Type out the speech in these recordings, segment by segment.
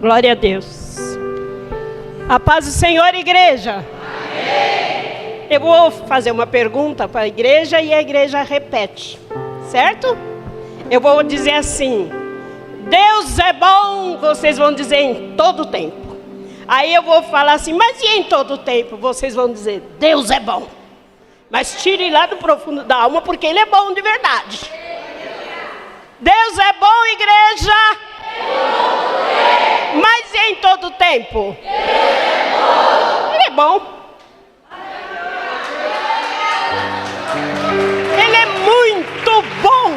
Glória a Deus. A paz do Senhor, igreja. Amém. Eu vou fazer uma pergunta para a igreja e a igreja repete, certo? Eu vou dizer assim: Deus é bom, vocês vão dizer em todo tempo. Aí eu vou falar assim, mas e em todo tempo? Vocês vão dizer, Deus é bom. Mas tire lá do profundo da alma, porque Ele é bom de verdade. Deus é bom, igreja. Mas em todo tempo? Ele é bom. Ele é muito bom.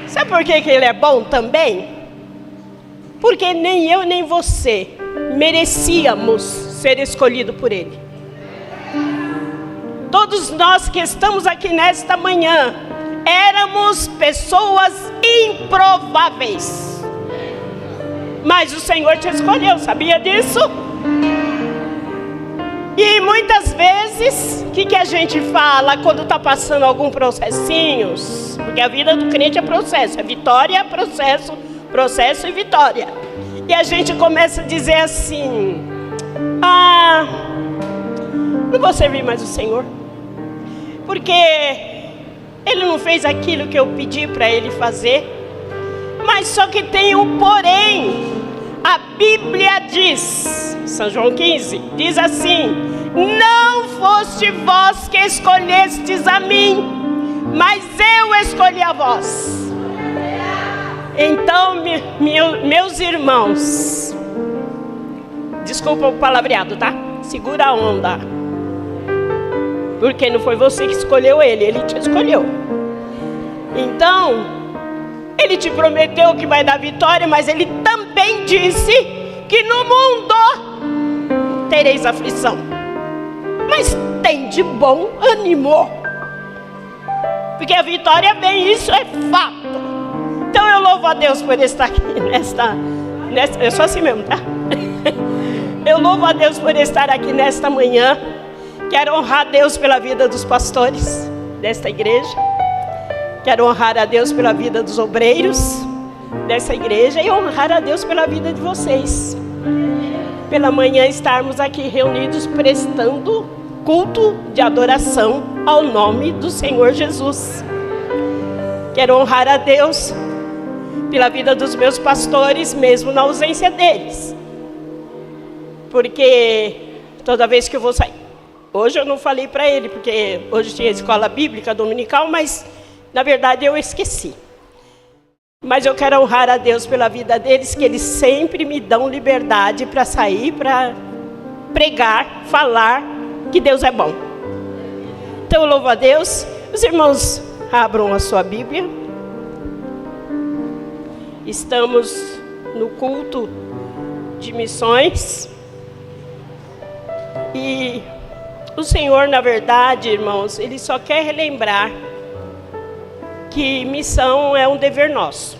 Sabe por que Ele é bom também? Porque nem eu nem você merecíamos ser escolhidos por Ele. Todos nós que estamos aqui nesta manhã éramos pessoas improváveis. Mas o Senhor te escolheu, sabia disso? E muitas vezes, o que a gente fala quando está passando algum processinhos? Porque a vida do crente é processo, é vitória, processo, processo e vitória. E a gente começa a dizer assim, não vou servir mais o Senhor, porque Ele não fez aquilo que eu pedi para Ele fazer. Mas só que tem um porém. A Bíblia diz, São João 15, diz assim: não foste vós que escolhestes a mim, mas eu escolhi a vós. Então, meus irmãos, desculpa o palavreado, tá? Segura a onda. Porque não foi você que escolheu Ele te escolheu. Então, Ele te prometeu que vai dar vitória, mas Ele também disse que no mundo tereis aflição. Mas tem de bom ânimo, porque a vitória vem, isso é fato. Então eu louvo a Deus por estar aqui nesta eu sou assim mesmo, tá? Eu louvo a Deus por estar aqui nesta manhã. Quero honrar a Deus pela vida dos pastores desta igreja. Quero honrar a Deus pela vida dos obreiros dessa igreja e honrar a Deus pela vida de vocês. Pela manhã estarmos aqui reunidos prestando culto de adoração ao nome do Senhor Jesus. Quero honrar a Deus pela vida dos meus pastores, mesmo na ausência deles. Porque toda vez que eu vou sair... Hoje eu não falei para ele, porque hoje tinha escola bíblica dominical, mas na verdade eu esqueci. Mas eu quero honrar a Deus pela vida deles, que eles sempre me dão liberdade para sair, para pregar, falar que Deus é bom. Então eu louvo a Deus. Os irmãos abram a sua Bíblia. Estamos no culto de missões. E o Senhor, na verdade, irmãos, Ele só quer relembrar que missão é um dever nosso.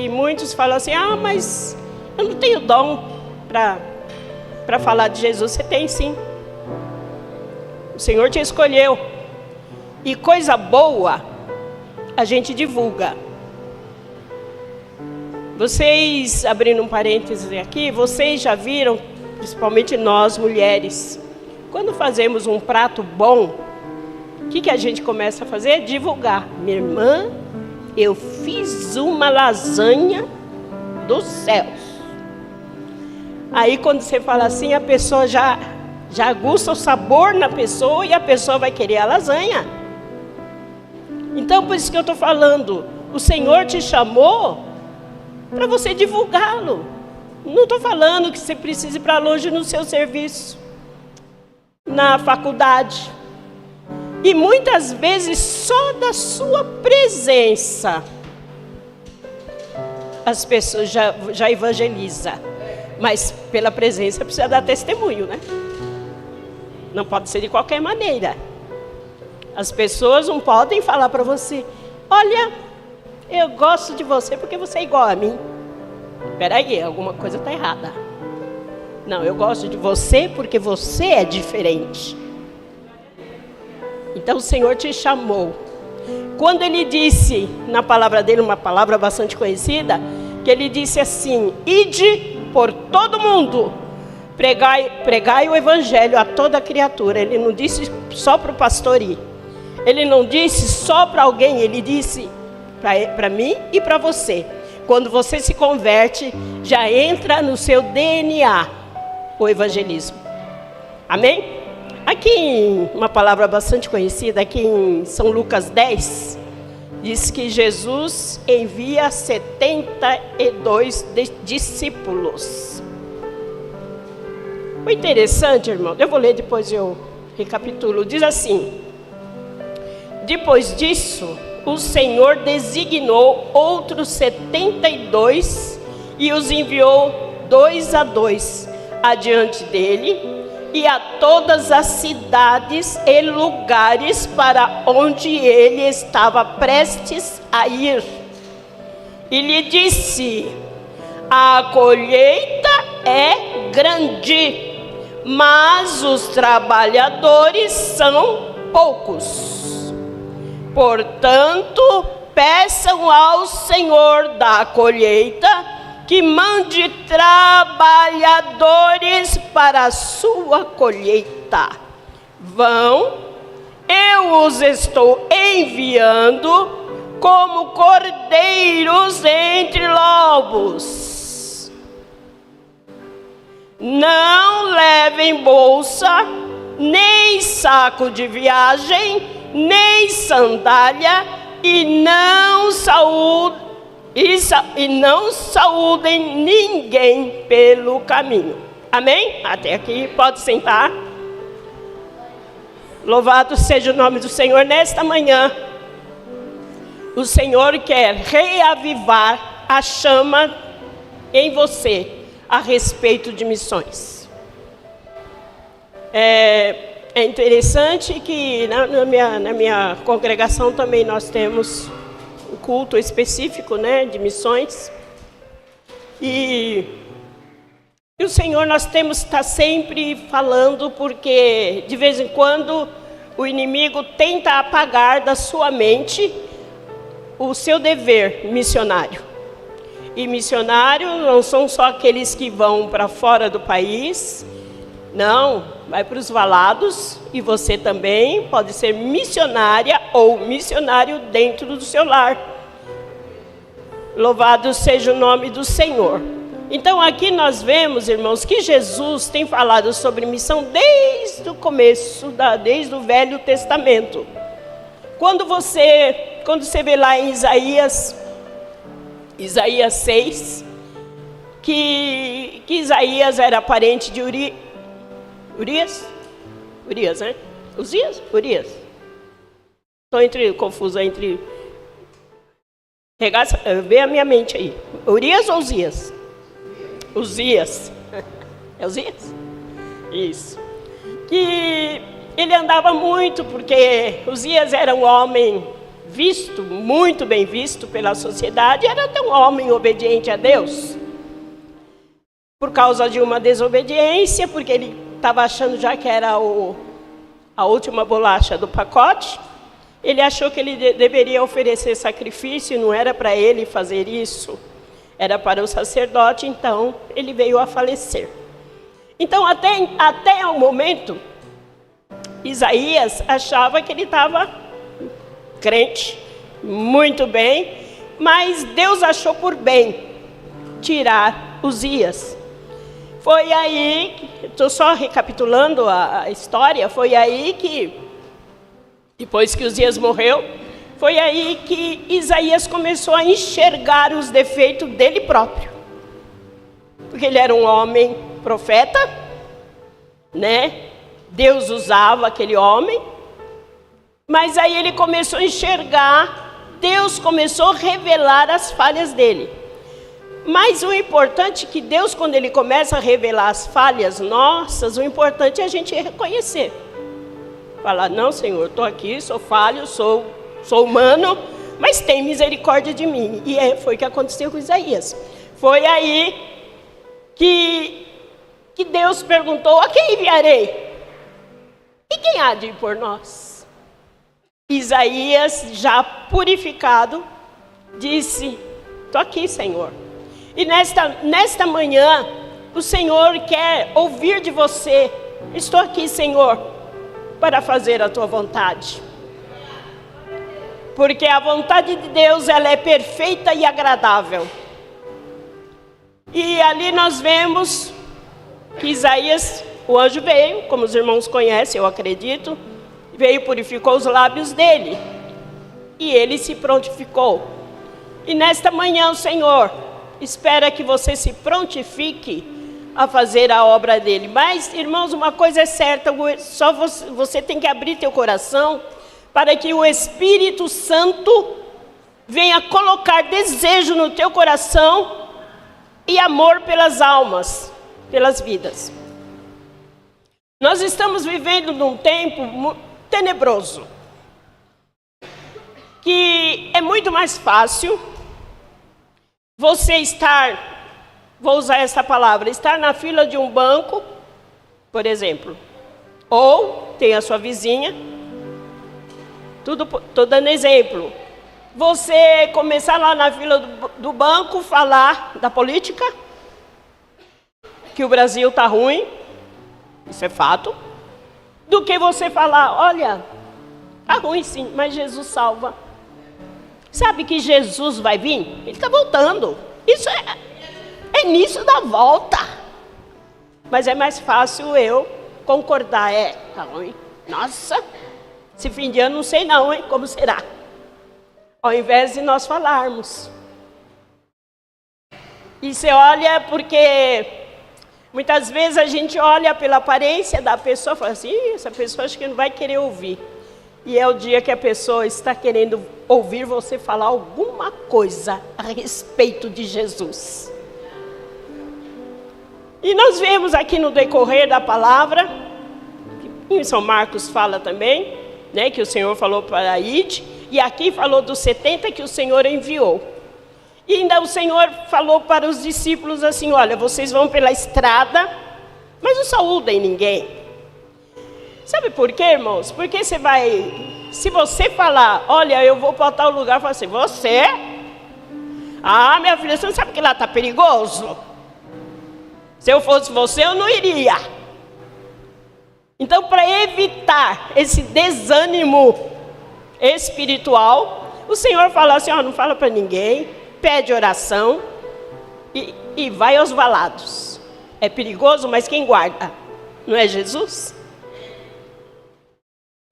Muitos falam assim, mas eu não tenho dom para falar de Jesus. Você tem sim. O Senhor te escolheu. E coisa boa, a gente divulga. Vocês, abrindo um parênteses aqui, vocês já viram, principalmente nós mulheres, quando fazemos um prato bom, o que a gente começa a fazer? Divulgar. Minha irmã, eu fiz uma lasanha dos céus. Aí quando você fala assim, a pessoa já aguça o sabor na pessoa e a pessoa vai querer a lasanha. Então por isso que eu estou falando, o Senhor te chamou para você divulgá-lo. Não estou falando que você precise ir para longe no seu serviço, na faculdade. E muitas vezes só da sua presença as pessoas já evangelizam. Mas pela presença precisa dar testemunho, né? Não pode ser de qualquer maneira. As pessoas não podem falar para você, olha, eu gosto de você porque você é igual a mim. Espera aí, alguma coisa está errada. Não, eu gosto de você porque você é diferente. Então o Senhor te chamou Quando ele disse, na palavra dele, uma palavra bastante conhecida, que ele disse assim: ide por todo mundo, pregai o evangelho a toda criatura. Ele não disse só para o pastor ir. Ele não disse só para alguém, ele disse para mim e para você. Quando você se converte, já entra no seu DNA o evangelismo. Amém? Aqui, uma palavra bastante conhecida, aqui em São Lucas 10, diz que Jesus envia 72 discípulos. O interessante, irmão, eu vou ler depois eu recapitulo, diz assim: depois disso, o Senhor designou outros 72 e os enviou 2 a 2 adiante dele e a todas as cidades e lugares para onde ele estava prestes a ir. E lhe disse: a colheita é grande, mas os trabalhadores são poucos. Portanto, peçam ao Senhor da colheita que mande trabalhadores para a sua colheita. Vão, eu os estou enviando como cordeiros entre lobos. Não levem bolsa, nem saco de viagem, nem sandália, e não saúdem ninguém pelo caminho. Amém? Até aqui, pode sentar. Louvado seja o nome do Senhor nesta manhã. O Senhor quer reavivar a chama em você a respeito de missões. É interessante que na minha congregação também nós temos um culto específico, né, de missões. E o Senhor, nós temos que estar sempre falando, porque de vez em quando o inimigo tenta apagar da sua mente o seu dever missionário. E missionário não são só aqueles que vão para fora do país, não, vai para os valados, e você também pode ser missionária ou missionário dentro do seu lar. Louvado seja o nome do Senhor. Então aqui nós vemos, irmãos, que Jesus tem falado sobre missão desde o começo, desde o Velho Testamento. Quando você vê lá em Isaías 6, que Isaías era parente de Urias, né? Urias. Estou confusa entre... Vê a minha mente aí. Urias ou Uzias? Uzias. É Uzias? Isso. Que ele andava muito, porque Uzias era um homem visto, muito bem visto pela sociedade, era até um homem obediente a Deus. Por causa de uma desobediência, porque ele estava achando já que era a última bolacha do pacote, ele achou que ele deveria oferecer sacrifício, não era para ele fazer isso, era para o sacerdote, então ele veio a falecer. Então até o momento, Isaías achava que ele estava crente, muito bem, mas Deus achou por bem tirar Uzias. Foi aí, estou só recapitulando a história, foi aí que, depois que Uzias morreu, foi aí que Isaías começou a enxergar os defeitos dele próprio. Porque ele era um homem profeta, né? Deus usava aquele homem, mas aí ele começou a enxergar, Deus começou a revelar as falhas dele. Mas o importante é que Deus, quando Ele começa a revelar as falhas nossas, o importante é a gente reconhecer. Falar, não, Senhor, estou aqui, sou falho, sou humano, mas tem misericórdia de mim. E foi o que aconteceu com Isaías. Foi aí que Deus perguntou, a quem enviarei? E quem há de ir por nós? Isaías, já purificado, disse: estou aqui, Senhor. E nesta manhã, o Senhor quer ouvir de você: estou aqui, Senhor, para fazer a tua vontade. Porque a vontade de Deus, ela é perfeita e agradável. E ali nós vemos que Isaías, o anjo veio, como os irmãos conhecem, eu acredito, veio e purificou os lábios dele. E ele se prontificou. E nesta manhã o Senhor espera que você se prontifique a fazer a obra dele. Mas, irmãos, uma coisa é certa, só você tem que abrir teu coração para que o Espírito Santo venha colocar desejo no teu coração e amor pelas almas, pelas vidas. Nós estamos vivendo num tempo tenebroso, que é muito mais fácil você estar, vou usar essa palavra, estar na fila de um banco, por exemplo, ou tem a sua vizinha, estou dando exemplo, você começar lá na fila do banco, falar da política, que o Brasil está ruim, isso é fato, do que você falar: olha, está ruim sim, mas Jesus salva. Sabe que Jesus vai vir? Ele está voltando. Isso é início da volta. Mas é mais fácil eu concordar. Está ruim. Nossa, esse fim de ano não sei não, hein? Como será? Ao invés de nós falarmos. E você olha, porque muitas vezes a gente olha pela aparência da pessoa e fala assim: essa pessoa acho que não vai querer ouvir. E é o dia que a pessoa está querendo ouvir você falar alguma coisa a respeito de Jesus. E nós vemos aqui no decorrer da palavra, em São Marcos fala também, né, que o Senhor falou para Ide, e aqui falou dos 70 que o Senhor enviou. E ainda o Senhor falou para os discípulos assim: olha, vocês vão pela estrada, mas não saúdem ninguém. Sabe por quê, irmãos? Porque você vai, se você falar: olha, eu vou para tal lugar, fala assim: você? Ah, minha filha, você não sabe que lá está perigoso? Se eu fosse você, eu não iria. Então, para evitar esse desânimo espiritual, o Senhor fala assim: ó, não fala para ninguém, pede oração e vai aos valados. É perigoso, mas quem guarda? Não é Jesus?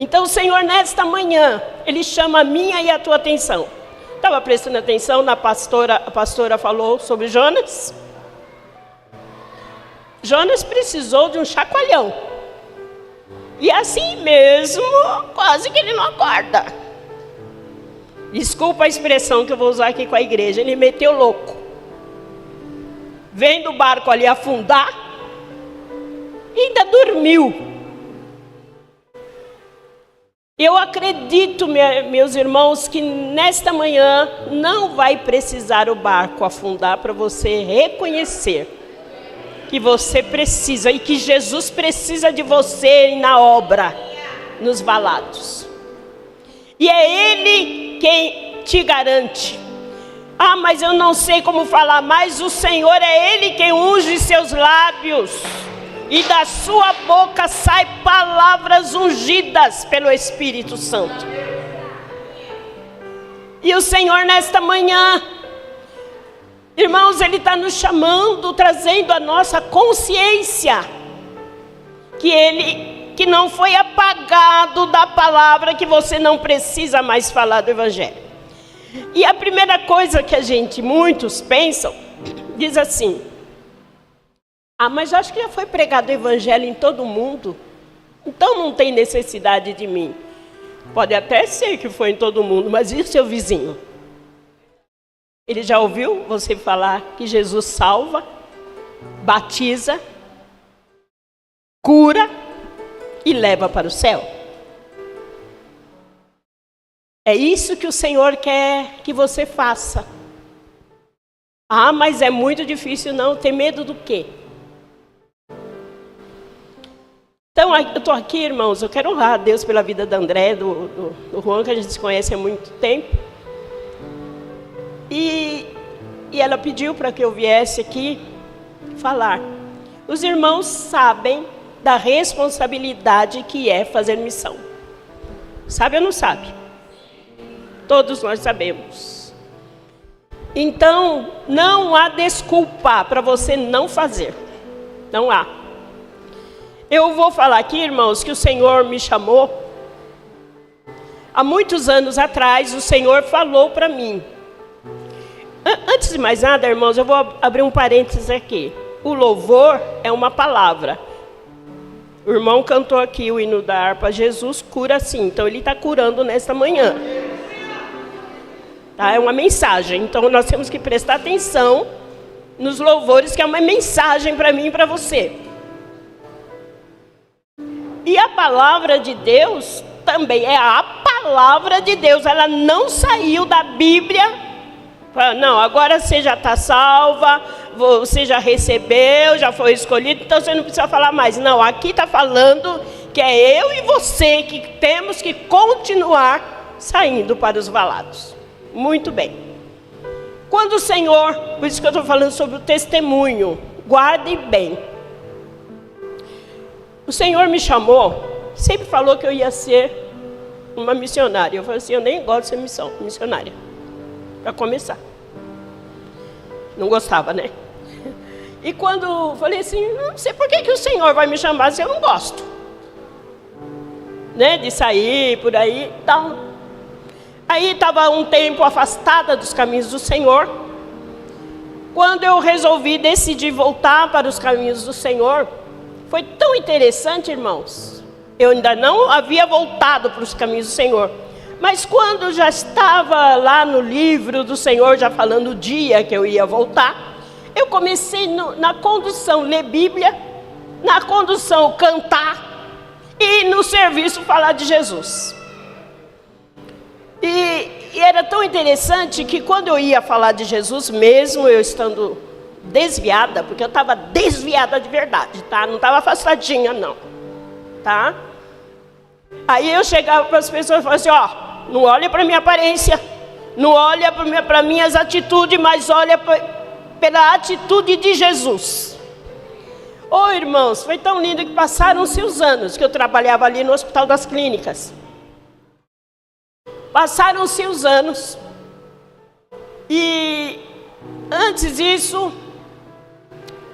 Então o Senhor nesta manhã, Ele chama a minha e a tua atenção. Estava prestando atenção a pastora falou sobre Jonas. Jonas precisou de um chacoalhão. E assim mesmo, quase que ele não acorda. Desculpa a expressão que eu vou usar aqui com a igreja. Ele meteu louco. Vendo o barco ali afundar, e ainda dormiu. Eu acredito, meus irmãos, que nesta manhã não vai precisar o barco afundar para você reconhecer que você precisa e que Jesus precisa de você na obra, nos valados. E é Ele quem te garante. Ah, mas eu não sei como falar, mas o Senhor é Ele quem unge seus lábios. E da sua boca saem palavras ungidas pelo Espírito Santo. E o Senhor nesta manhã, irmãos, Ele está nos chamando, trazendo a nossa consciência que não foi apagado da palavra, que você não precisa mais falar do Evangelho. E a primeira coisa que muitos pensam, diz assim: ah, mas acho que já foi pregado o Evangelho em todo mundo, então não tem necessidade de mim. Pode até ser que foi em todo mundo, mas e o seu vizinho? Ele já ouviu você falar que Jesus salva, batiza, cura e leva para o céu? É isso que o Senhor quer que você faça. Ah, mas é muito difícil. Não, tem medo do quê? Então, eu estou aqui, irmãos, eu quero honrar a Deus pela vida da André, do Juan, que a gente se conhece há muito tempo. E ela pediu para que eu viesse aqui falar. Os irmãos sabem da responsabilidade que é fazer missão. Sabe ou não sabe? Todos nós sabemos. Então, não há desculpa para você não fazer. Não há. Eu vou falar aqui, irmãos, que o Senhor me chamou. Há muitos anos atrás, o Senhor falou para mim. Antes de mais nada, irmãos, eu vou abrir um parênteses aqui. O louvor é uma palavra. O irmão cantou aqui o hino da harpa, Jesus cura sim. Então, ele está curando nesta manhã. Tá? É uma mensagem. Então, nós temos que prestar atenção nos louvores, que é uma mensagem para mim e para você. E a palavra de Deus também é a palavra de Deus. Ela não saiu da Bíblia. Não, agora você já está salva, você já recebeu, já foi escolhido, então você não precisa falar mais. Não, aqui está falando que é eu e você que temos que continuar saindo para os valados. Muito bem. Quando o Senhor, por isso que eu estou falando sobre o testemunho, guarde bem. O Senhor me chamou, sempre falou que eu ia ser uma missionária. Eu falei assim, eu nem gosto de ser missionária. Para começar. Não gostava, né? E quando falei assim, não sei por que o Senhor vai me chamar se eu não gosto. Né? De sair por aí e tal. Aí estava um tempo afastada dos caminhos do Senhor. Quando eu resolvi decidir voltar para os caminhos do Senhor, foi tão interessante, irmãos. Eu ainda não havia voltado para os caminhos do Senhor. Mas quando já estava lá no livro do Senhor, já falando o dia que eu ia voltar, eu comecei na condução ler Bíblia, na condução cantar e no serviço falar de Jesus. E era tão interessante que quando eu ia falar de Jesus, mesmo eu estando desviada, porque eu estava desviada de verdade, tá? Não estava afastadinha, não, tá? Aí eu chegava para as pessoas e falava assim, ó, não olha para minha aparência, não olha para minhas atitudes, mas olha pela atitude de Jesus. Oh, irmãos, foi tão lindo que passaram-se os anos que eu trabalhava ali no Hospital das Clínicas. Passaram-se os anos. E antes disso,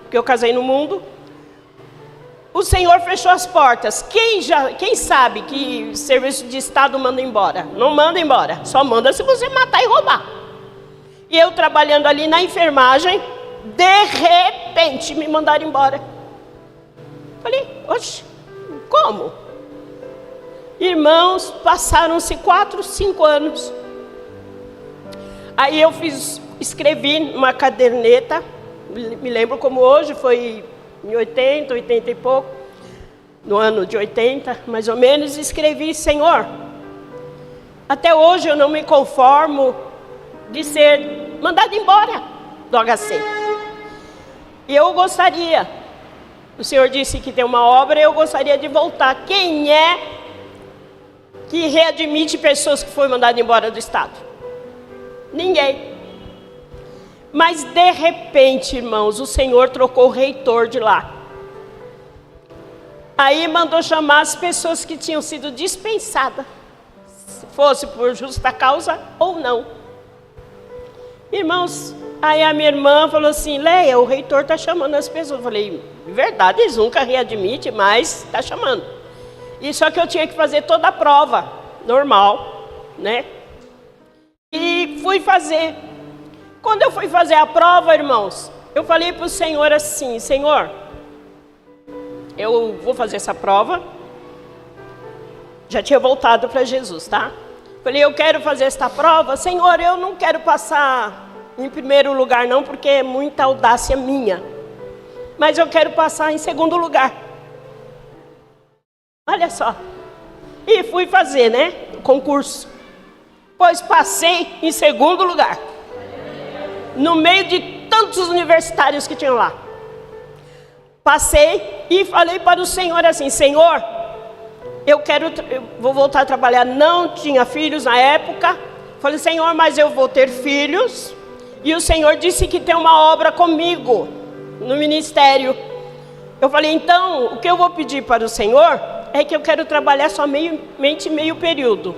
que eu casei no mundo, o Senhor fechou as portas. Quem sabe que serviço de Estado manda embora? Não manda embora, só manda se você matar e roubar. E eu trabalhando ali na enfermagem, de repente me mandaram embora. Falei, oxe, como? Irmãos, passaram-se 4, 5 anos. Aí eu escrevi numa caderneta, me lembro como hoje, foi em 80 e pouco, no ano de 80, mais ou menos, escrevi, Senhor, até hoje eu não me conformo de ser mandado embora do HC. E eu gostaria, o Senhor disse que tem uma obra, eu gostaria de voltar. Quem é que readmite pessoas que foram mandadas embora do Estado? Ninguém. Mas de repente, irmãos, o Senhor trocou o reitor de lá. Aí mandou chamar as pessoas que tinham sido dispensadas, se fosse por justa causa ou não. Irmãos, aí a minha irmã falou assim, Leia, o reitor está chamando as pessoas. Eu falei, verdade, eles nunca readmitem, mas está chamando. E só que eu tinha que fazer toda a prova, normal, né? E fui fazer. Quando eu fui fazer a prova, irmãos, eu falei para o Senhor assim, Senhor, eu vou fazer essa prova. Já tinha voltado para Jesus, tá? Falei, eu quero fazer esta prova. Senhor, eu não quero passar em primeiro lugar não, porque é muita audácia minha. Mas eu quero passar em segundo lugar. Olha só. E fui fazer, né? O concurso. Pois passei em segundo lugar. No meio de tantos universitários que tinham lá. passei e falei para o Senhor assim: Senhor, eu vou voltar a trabalhar. Não tinha filhos na época. Falei: Senhor, mas eu vou ter filhos. E o Senhor disse que tem uma obra comigo no ministério. Eu falei: então, o que eu vou pedir para o Senhor é que eu quero trabalhar somente meio período.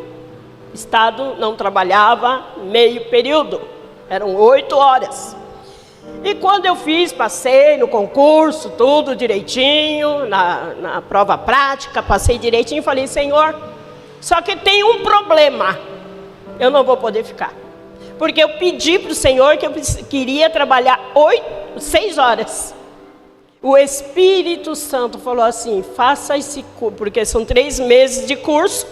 Estado não trabalhava meio período. Eram 8 horas. E quando eu passei no concurso, tudo direitinho, na prova prática, passei direitinho, falei: Senhor, só que tem um problema, eu não vou poder ficar. Porque eu pedi para o Senhor que eu queria trabalhar 6 horas. O Espírito Santo falou assim: faça esse curso, porque são 3 meses de curso.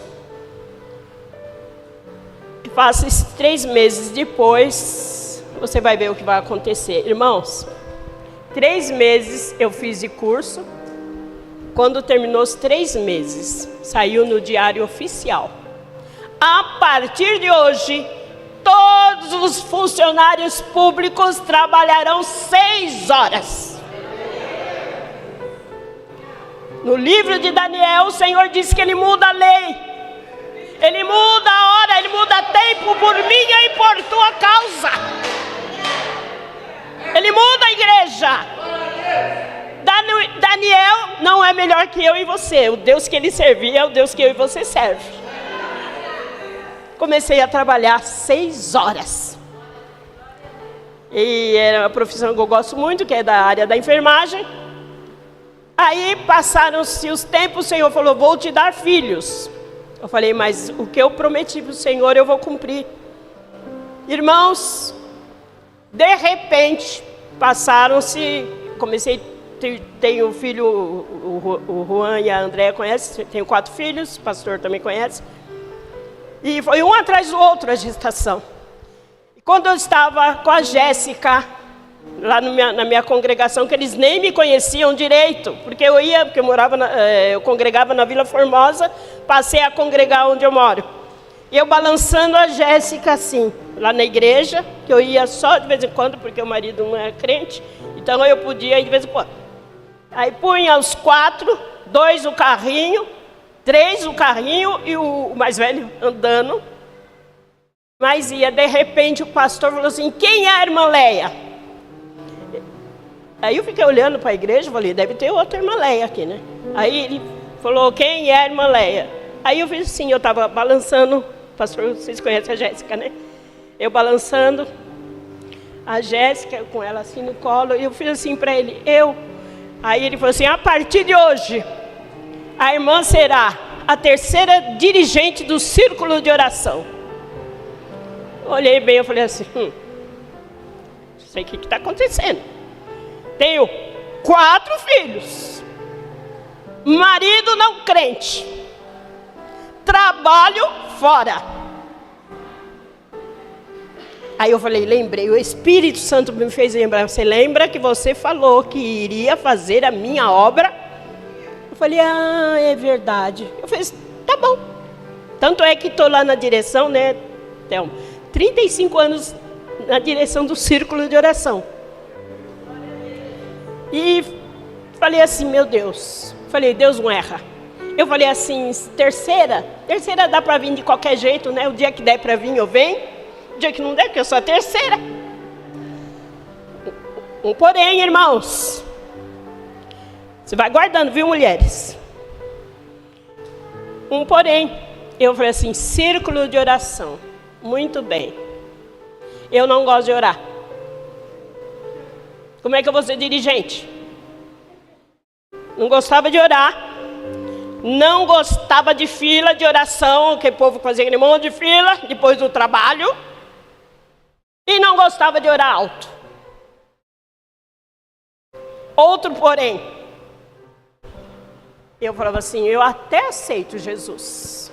Faça esses 3 meses, depois você vai ver o que vai acontecer. Irmãos, 3 meses eu fiz de curso. Quando terminou os 3 meses, saiu no Diário Oficial: a partir de hoje, todos os funcionários públicos trabalharão 6 horas. No livro de Daniel, o Senhor diz que Ele muda a lei. Ele muda a hora, Ele muda tempo por minha e por tua causa. Ele muda a igreja. Daniel não é melhor que eu e você. O Deus que ele servia é o Deus que eu e você serve. Comecei a trabalhar 6 horas. E era uma profissão que eu gosto muito, que é da área da enfermagem. Aí passaram-se os tempos, o Senhor falou: vou te dar filhos. Eu falei: mas o que eu prometi para o Senhor eu vou cumprir. Irmãos, de repente, passaram-se, comecei, tenho filho, o Juan e a Andréa conhecem, tenho 4 filhos, o pastor também conhece. E foi um atrás do outro a gestação. E quando eu estava com a Jéssica, lá na minha congregação, que eles nem me conheciam direito, porque eu congregava na Vila Formosa, passei a congregar onde eu moro. E eu balançando a Jéssica assim, lá na igreja, que eu ia só de vez em quando, porque o marido não é crente, então eu podia ir de vez em quando. Aí punha os 4, 2 no carrinho, 3 no carrinho e o mais velho andando. Mas ia, de repente o pastor falou assim: quem é a irmã Leia? Aí eu fiquei olhando para a igreja e falei: deve ter outra irmã Leia aqui, né? Aí ele falou: quem é a irmã Leia? Aí eu fiz assim, eu estava balançando, pastor, vocês conhecem a Jéssica, né? Eu balançando a Jéssica com ela assim no colo, e eu fiz assim para ele: Aí ele falou assim: a partir de hoje, a irmã será a 3ª dirigente do círculo de oração. Olhei bem, eu falei assim: não sei o que está acontecendo. Tenho 4 filhos, marido não crente, trabalho fora. Aí eu falei, lembrei, o Espírito Santo me fez lembrar: você lembra que você falou que iria fazer a minha obra? Eu falei: é verdade. Eu falei: tá bom. Tanto é que estou lá na direção, né, Thelma? 35 anos na direção do círculo de oração. E falei assim: meu Deus. Falei: Deus não erra. Eu falei assim: terceira dá para vir de qualquer jeito, né? O dia que der para vir eu venho. O dia que não der, porque eu sou a 3ª. Um porém, irmãos. Você vai guardando, viu, mulheres? Um porém. Eu falei assim: círculo de oração. Muito bem. Eu não gosto de orar. Como é que eu vou ser dirigente? Não gostava de orar. Não gostava de fila de oração, que o povo fazia aquele monte de fila depois do trabalho. E não gostava de orar alto. Outro porém. Eu falava assim: eu até aceito Jesus.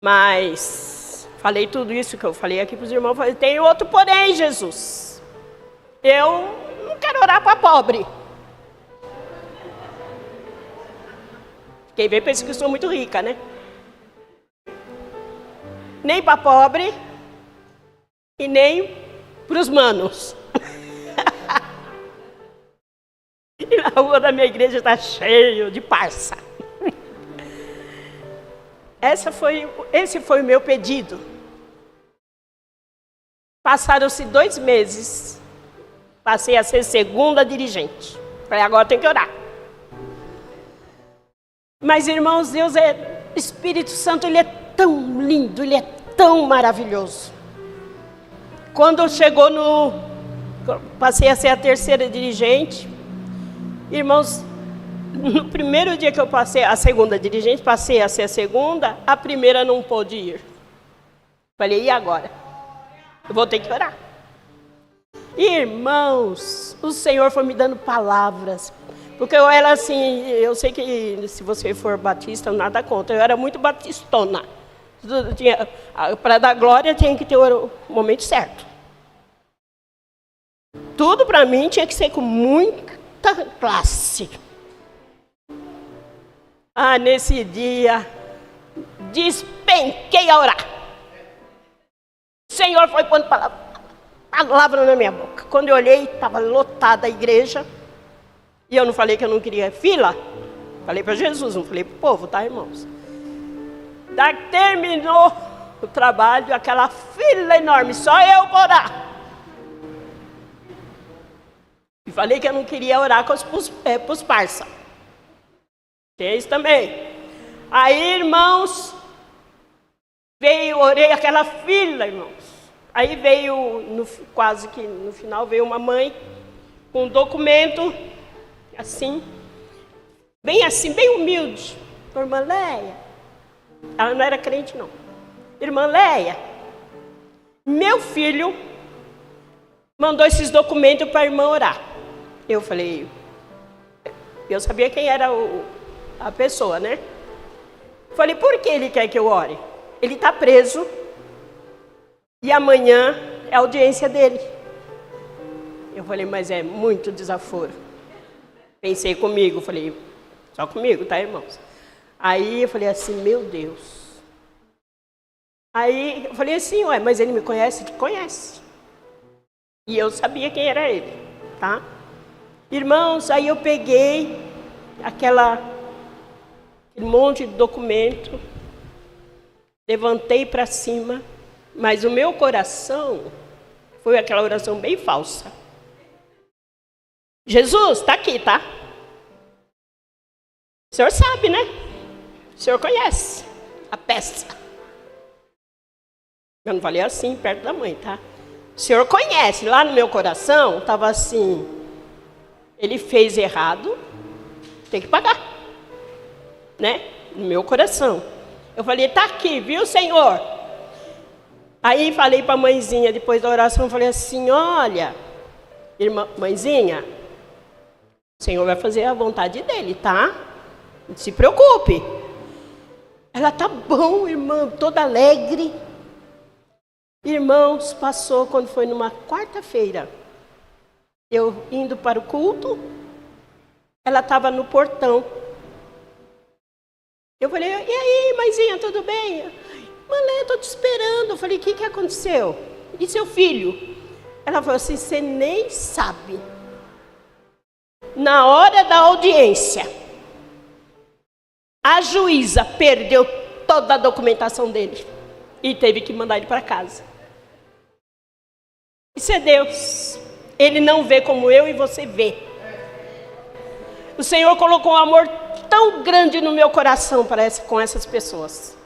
Mas falei tudo isso que eu falei aqui para os irmãos. Falei: tem outro porém, Jesus. Eu não quero orar para pobre. Quem vê pensa que eu sou muito rica, né? Nem para pobre e nem para os manos. A rua da minha igreja está cheia de parça. Esse foi o meu pedido. Passaram-se 2 meses. Passei a ser segunda dirigente. Falei, agora tem que orar. Mas, irmãos, Deus Espírito Santo, Ele é tão lindo, Ele é tão maravilhoso. Quando passei a ser a terceira dirigente, irmãos, no primeiro dia que eu passei a segunda dirigente, passei a ser a segunda, a primeira não pôde ir. Falei, e agora? Eu vou ter que orar. Irmãos, o Senhor foi me dando palavras. Porque eu era assim, eu sei que se você for batista, nada contra. Eu era muito batistona. Para dar glória, tinha que ter o momento certo. Tudo para mim tinha que ser com muita classe. Nesse dia, despenquei a orar. O Senhor foi pondo palavra na minha boca. Quando eu olhei, estava lotada a igreja. E eu não falei que eu não queria fila. Falei para Jesus, não falei para o povo, tá, irmãos? Daí terminou o trabalho, aquela fila enorme, só eu para orar. E falei que eu não queria orar com os parça. Tem isso também. Aí, irmãos, orei aquela fila, irmãos. Aí veio, quase que no final, veio uma mãe com um documento, assim, bem humilde. Irmã Leia, ela não era crente, não. Irmã Leia, meu filho mandou esses documentos para a irmã orar. Eu falei, eu sabia quem era a pessoa, né? Falei, por que ele quer que eu ore? Ele está preso e amanhã é a audiência dele. Eu falei, mas é muito desaforo. Pensei comigo, falei, só comigo, tá, irmãos? Aí eu falei assim, meu Deus. Aí eu falei assim, mas ele me conhece? Ele conhece. E eu sabia quem era ele, tá? Irmãos, aí eu peguei aquele monte de documento, levantei para cima, mas o meu coração foi aquela oração bem falsa. Jesus, está aqui, tá? O senhor sabe, né? O senhor conhece a peça. Eu não falei assim, perto da mãe, tá? O senhor conhece, lá no meu coração, estava assim, ele fez errado, tem que pagar, né? No meu coração. Eu falei, está aqui, viu, Senhor? Aí falei para a mãezinha, depois da oração, falei assim, olha, mãezinha, o Senhor vai fazer a vontade dele, tá? Não se preocupe. Ela, tá bom, irmã, toda alegre. Irmãos, passou quando foi numa quarta-feira. Eu indo para o culto, ela estava no portão. Eu falei, e aí, mãezinha, tudo bem? Malé, estou te esperando. Eu falei, o que aconteceu? E seu filho? Ela falou assim, você nem sabe. Na hora da audiência, a juíza perdeu toda a documentação dele e teve que mandar ele para casa. Isso é Deus. Ele não vê como eu e você vê. O Senhor colocou um amor tão grande no meu coração com essas pessoas.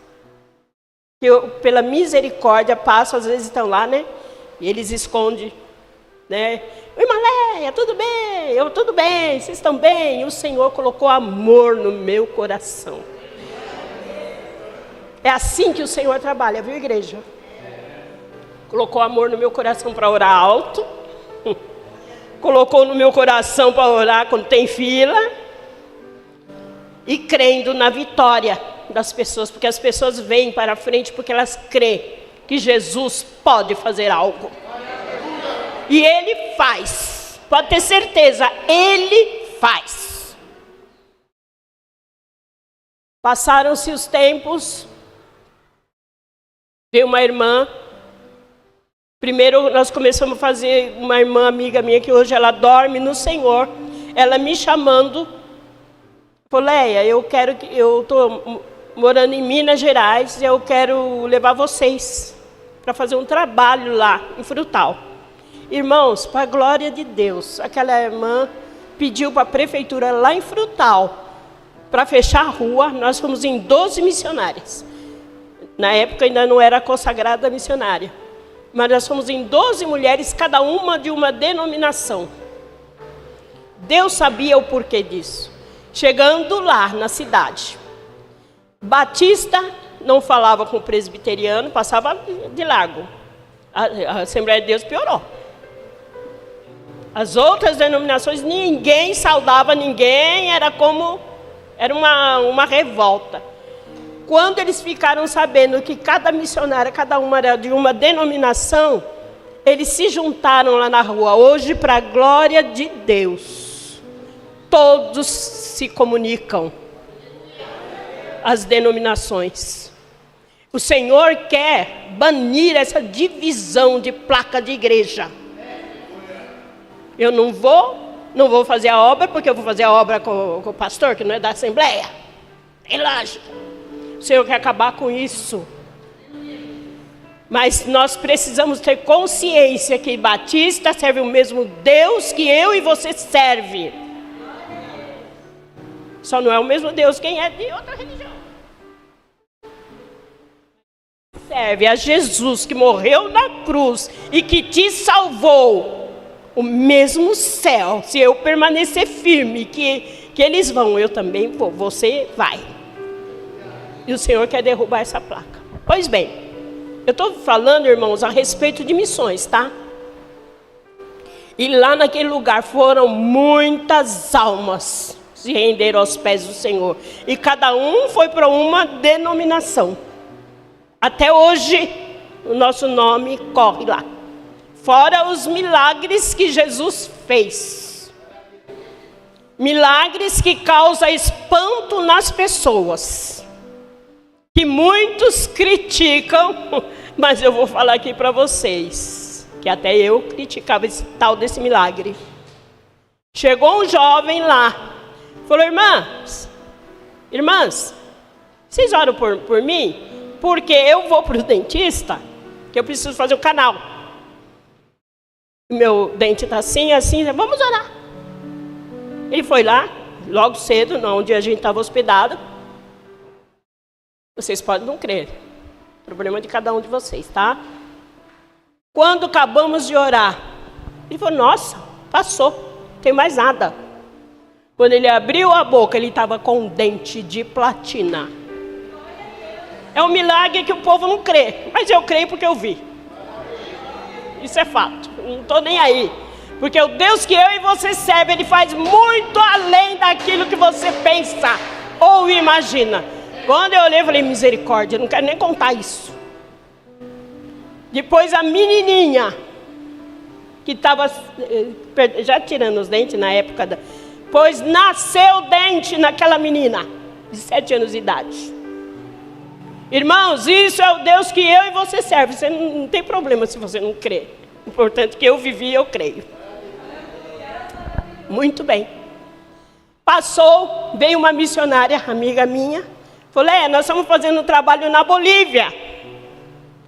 Que eu, pela misericórdia, passo, às vezes estão lá, né? E eles escondem, né? Irmã Leia, tudo bem? Eu, tudo bem, vocês estão bem? E o Senhor colocou amor no meu coração. É assim que o Senhor trabalha, viu, igreja? Colocou amor no meu coração para orar alto. Colocou no meu coração para orar quando tem fila. E crendo na vitória das pessoas. Porque as pessoas vêm para frente porque elas creem que Jesus pode fazer algo. E Ele faz. Pode ter certeza, Ele faz. Passaram-se os tempos. Veio uma irmã. Primeiro nós começamos a fazer uma irmã amiga minha que hoje ela dorme no Senhor. ela me chamando, falou: Leia, eu estou morando em Minas Gerais, eu quero levar vocês para fazer um trabalho lá em Frutal. Irmãos, para a glória de Deus, aquela irmã pediu para a prefeitura lá em Frutal para fechar a rua. Nós fomos em 12 missionárias. Na época ainda não era consagrada missionária, mas nós fomos em 12 mulheres, cada uma de uma denominação. Deus sabia o porquê disso. Chegando lá na cidade, batista não falava com o presbiteriano, passava de largo. A Assembleia de Deus piorou. As outras denominações, ninguém saudava ninguém, era uma revolta. Quando eles ficaram sabendo que cada missionária, cada uma era de uma denominação, eles se juntaram lá na rua. Hoje, para a glória de Deus, todos se comunicam, as denominações. O Senhor quer banir essa divisão de placa de igreja. Eu não vou fazer a obra, porque eu vou fazer a obra com o pastor, que não é da Assembleia. Tem lógica. O Senhor quer acabar com isso. Mas nós precisamos ter consciência que batista serve o mesmo Deus que eu e você serve. Só não é o mesmo Deus quem é de outra religião. Serve a Jesus que morreu na cruz e que te salvou. O mesmo céu, se eu permanecer firme, que eles vão, eu também vou, você vai. E o Senhor quer derrubar essa placa. Pois bem, eu estou falando, irmãos, a respeito de missões, tá? E lá naquele lugar foram muitas almas se renderam aos pés do Senhor. E cada um foi para uma denominação. Até hoje, o nosso nome corre lá. Fora os milagres que Jesus fez. Milagres que causam espanto nas pessoas. Que muitos criticam, mas eu vou falar aqui para vocês, que até eu criticava esse tal desse milagre. Chegou um jovem lá, falou: irmãs, vocês oram por mim? Porque eu vou para o dentista, que eu preciso fazer o canal. Meu dente está assim, vamos orar. Ele foi lá, logo cedo, onde a gente estava hospedado. Vocês podem não crer. Problema de cada um de vocês, tá? Quando acabamos de orar, ele falou: nossa, passou, não tem mais nada. Quando ele abriu a boca, ele estava com um dente de platina. É um milagre que o povo não crê, mas eu creio porque eu vi. Isso é fato, não estou nem aí. Porque o Deus que eu e você serve, Ele faz muito além daquilo que você pensa ou imagina. Quando eu olhei, eu falei: misericórdia, eu não quero nem contar isso. Depois a menininha, que estava já tirando os dentes na época, pois nasceu dente naquela menina, de 7 anos de idade. Irmãos, isso é o Deus que eu e você serve. Você não tem problema se você não crê. O importante é que eu vivi e eu creio. Muito bem. Passou, veio uma missionária, amiga minha. Falei: nós estamos fazendo um trabalho na Bolívia.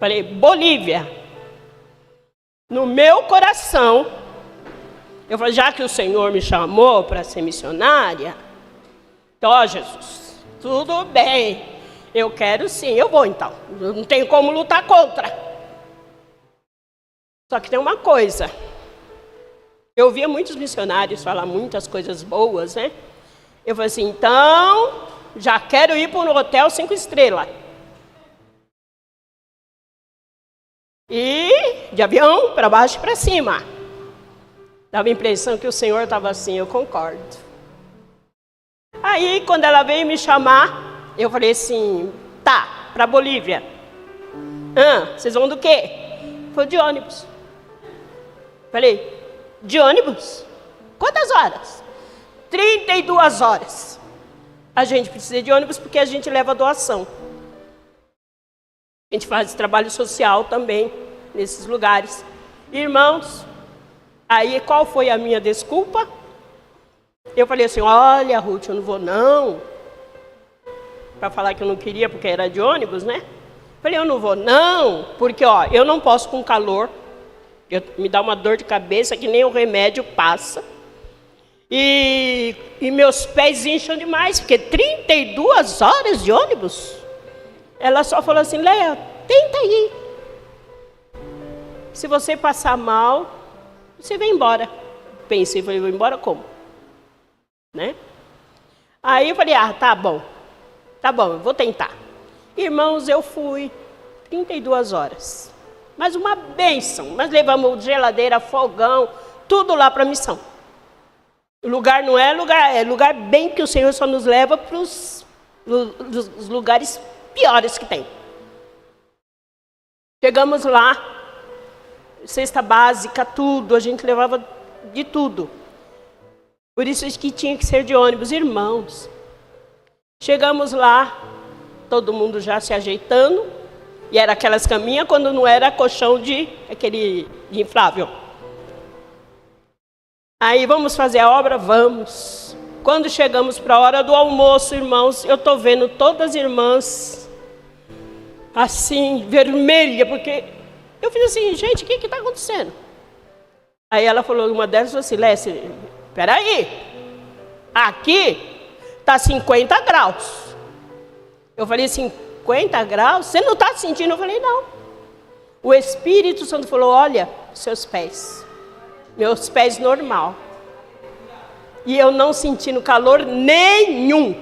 Falei: Bolívia. No meu coração, eu falei: já que o Senhor me chamou para ser missionária, então, Jesus, tudo bem. Eu quero sim, eu vou então. Eu não tenho como lutar contra. Só que tem uma coisa. Eu ouvia muitos missionários falar muitas coisas boas, né? Eu falei assim: então, já quero ir para um hotel 5 estrelas. E de avião, para baixo e para cima. Dava a impressão que o Senhor estava assim: eu concordo. Aí, quando ela veio me chamar, eu falei assim: tá, para Bolívia. Vocês vão do quê? Foi de ônibus. Falei: de ônibus? Quantas horas? 32 horas. A gente precisa de ônibus porque a gente leva doação. A gente faz trabalho social também nesses lugares. Irmãos, aí qual foi a minha desculpa? Eu falei assim, olha, Ruth, eu não vou não. Para falar que eu não queria, porque era de ônibus, né? Falei, eu não vou não, porque ó, eu não posso com calor. Me dá uma dor de cabeça que nem o remédio passa. E meus pés incham demais, porque 32 horas de ônibus. Ela só falou assim, Léa, tenta ir. Se você passar mal, você vem embora. Pensei, falei, vou embora como? Né? Aí eu falei, tá bom, eu vou tentar. Irmãos, eu fui 32 horas. Mas uma bênção. Nós levamos geladeira, fogão, tudo lá para a missão. O lugar não é lugar, é lugar bem que o Senhor só nos leva para os lugares piores que tem. Chegamos lá, cesta básica, tudo, a gente levava de tudo. Por isso que tinha que ser de ônibus, irmãos. Chegamos lá, todo mundo já se ajeitando, e era aquelas caminhas quando não era colchão aquele de inflável. Aí vamos fazer a obra? Vamos. Quando chegamos para a hora do almoço, irmãos, eu estou vendo todas as irmãs assim, vermelha, porque eu fiz assim, gente, o que está acontecendo? Aí ela falou, uma delas falou assim, Lécia, peraí, aqui está 50 graus. Eu falei, 50 graus? Você não está sentindo? Eu falei, não. O Espírito Santo falou, olha, seus pés. Meus pés normal. E eu não sentindo calor nenhum.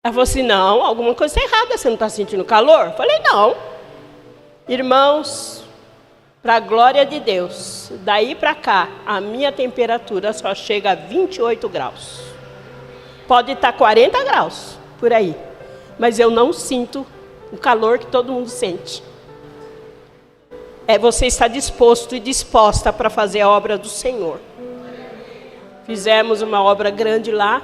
Ela falou assim, não, alguma coisa está errada, você não está sentindo calor? Eu falei, não. Irmãos, para a glória de Deus, daí para cá, a minha temperatura só chega a 28 graus. Pode estar 40 graus, por aí. Mas eu não sinto o calor que todo mundo sente. É você estar disposto e disposta para fazer a obra do Senhor. Fizemos uma obra grande lá.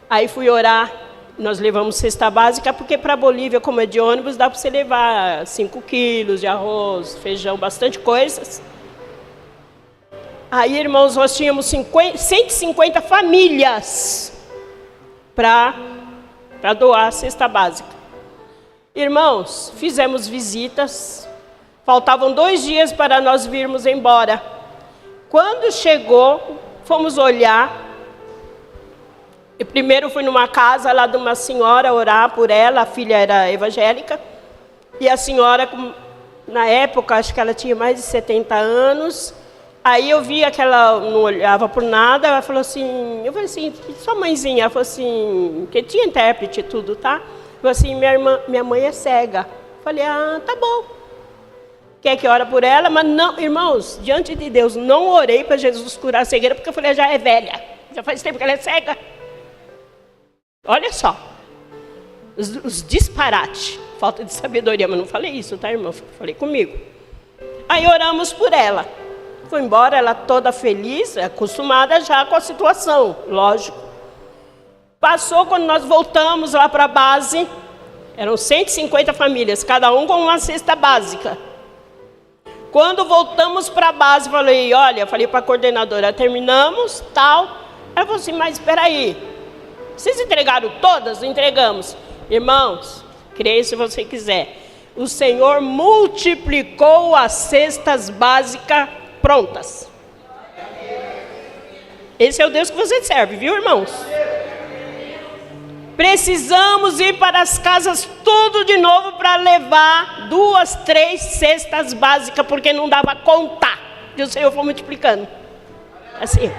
Aí fui orar. Nós levamos cesta básica, porque para a Bolívia, como é de ônibus, dá para você levar 5 quilos de arroz, feijão, bastante coisas. Aí, irmãos, nós tínhamos 150 famílias para doar a cesta básica. Irmãos, fizemos visitas. Faltavam 2 dias para nós virmos embora. Quando chegou, fomos olhar. E primeiro fui numa casa lá de uma senhora orar por ela. A filha era evangélica. E a senhora, na época, acho que ela tinha mais de 70 anos. Aí eu via que ela não olhava por nada. Ela falou assim, eu falei assim, sua mãezinha? Ela falou assim, que tinha intérprete e tudo, tá? Ela falou assim, minha mãe é cega. Eu falei, tá bom. Quer que ora por ela? Mas não, irmãos, diante de Deus, não orei para Jesus curar a cegueira, porque eu falei, já é velha. Já faz tempo que ela é cega. Olha só. Os disparates. Falta de sabedoria, mas não falei isso, tá, irmão? Falei comigo. Aí oramos por ela. Foi embora, ela toda feliz, acostumada já com a situação, lógico. Passou, quando nós voltamos lá para a base, eram 150 famílias, cada um com uma cesta básica. Quando voltamos para a base, falei para a coordenadora, terminamos, tal. Ela falou assim, mas espera aí, vocês entregaram todas? Entregamos. Irmãos, creia se você quiser, o Senhor multiplicou as cestas básicas prontas. Esse é o Deus que você serve, viu, irmãos? Precisamos ir para as casas tudo de novo para levar 2, 3 cestas básicas, porque não dava contar. E o Senhor foi multiplicando. Assim,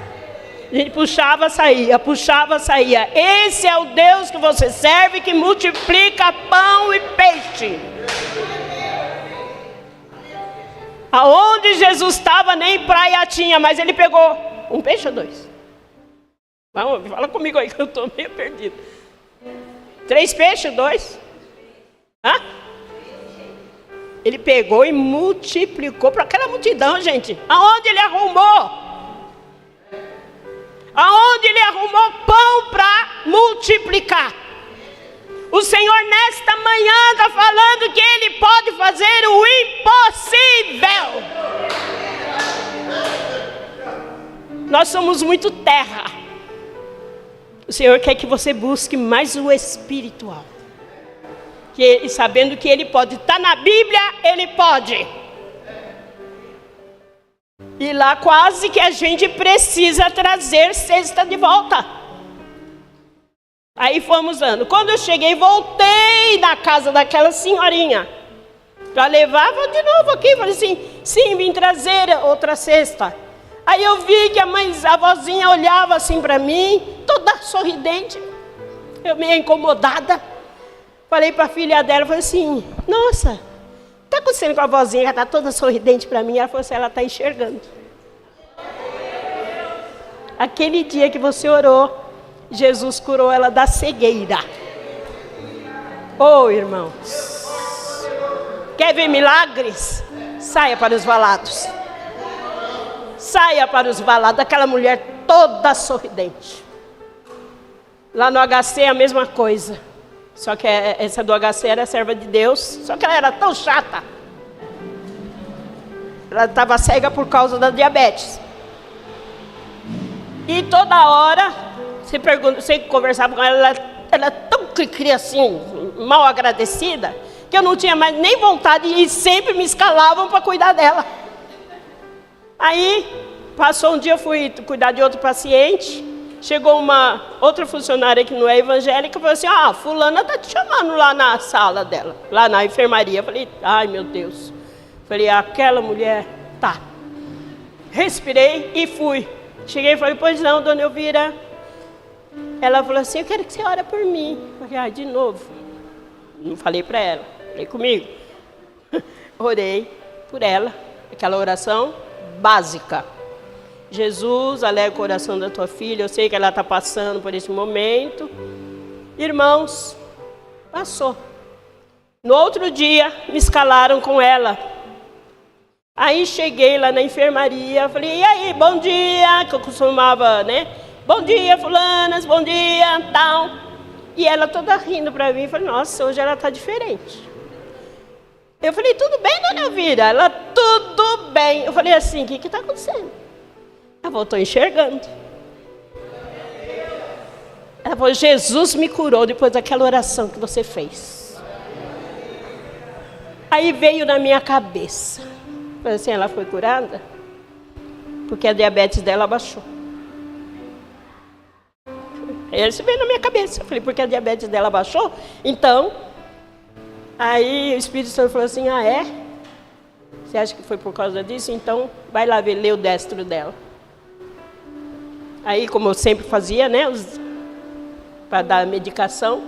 a gente puxava, saía, puxava, saía. Esse é o Deus que você serve, que multiplica pão e peixe. Aonde Jesus estava, nem praia tinha, mas ele pegou 1 peixe ou 2? Vamos, fala comigo aí que eu estou meio perdido. 3 peixes, 2? Hã? Ele pegou e multiplicou para aquela multidão, gente. Aonde ele arrumou? Aonde ele arrumou pão para multiplicar? O Senhor nesta manhã está falando que Ele pode fazer o impossível. Nós somos muito terra. O Senhor quer que você busque mais o espiritual. E sabendo que Ele pode. Está na Bíblia, Ele pode. E lá quase que a gente precisa trazer cesta de volta. Aí fomos andando. Quando eu cheguei, voltei na casa daquela senhorinha. Já levava de novo aqui. Falei assim, sim, vim trazer outra cesta. Aí eu vi que a vozinha olhava assim para mim, toda sorridente. Eu meio incomodada. Falei para a filha dela, falei assim, nossa, está acontecendo com a vozinha, ela está toda sorridente para mim. Ela falou assim, ela está enxergando. Aquele dia que você orou, Jesus curou ela da cegueira. Oh, irmãos, quer ver milagres? Saia para os valados. Saia para os valados, aquela mulher toda sorridente. Lá no HC é a mesma coisa. Só que essa do HC era serva de Deus. Só que ela era tão chata. Ela estava cega por causa da diabetes. E toda hora, você conversava com ela, ela é tão cri-cri assim, mal agradecida, que eu não tinha mais nem vontade e sempre me escalavam para cuidar dela. Aí, passou um dia, eu fui cuidar de outro paciente. Chegou uma outra funcionária que não é evangélica e falou assim, fulana está te chamando lá na sala dela, lá na enfermaria. Eu falei, ai meu Deus. Falei, aquela mulher, tá. Respirei e fui. Cheguei e falei, pois não, dona Elvira. Ela falou assim, eu quero que você ore por mim. Eu falei, de novo. Não falei para ela, falei comigo. Orei por ela, aquela oração básica. Jesus, alegra o coração da tua filha, eu sei que ela está passando por esse momento. Irmãos, passou. No outro dia, me escalaram com ela. Aí cheguei lá na enfermaria, falei, e aí, bom dia, que eu costumava, né? Bom dia, fulanas, bom dia, tal. E ela toda rindo para mim, falei, nossa, hoje ela está diferente. Eu falei, tudo bem, dona Elvira? Ela, tudo bem. Eu falei assim, o que está acontecendo? Ela voltou enxergando. Ela falou, Jesus me curou depois daquela oração que você fez. Aí veio na minha cabeça. Falei assim, ela foi curada? Porque a diabetes dela baixou. Aí isso veio na minha cabeça. Eu falei, porque a diabetes dela baixou? Então, aí o Espírito Santo falou assim, é? Você acha que foi por causa disso? Então, vai lá ver, lê o destro dela. Aí, como eu sempre fazia, né, para dar medicação.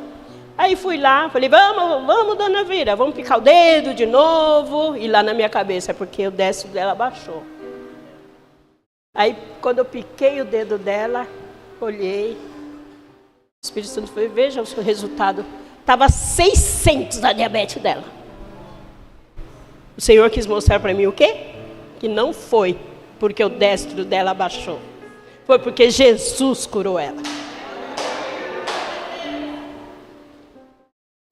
Aí fui lá, falei, vamos, dona Elvira, vamos picar o dedo de novo. E lá na minha cabeça, é porque o destro dela baixou. Aí, quando eu piquei o dedo dela, olhei. O Espírito Santo foi, veja o seu resultado. Estava 600 a diabetes dela. O Senhor quis mostrar para mim o quê? Que não foi porque o destro dela baixou. Foi porque Jesus curou ela.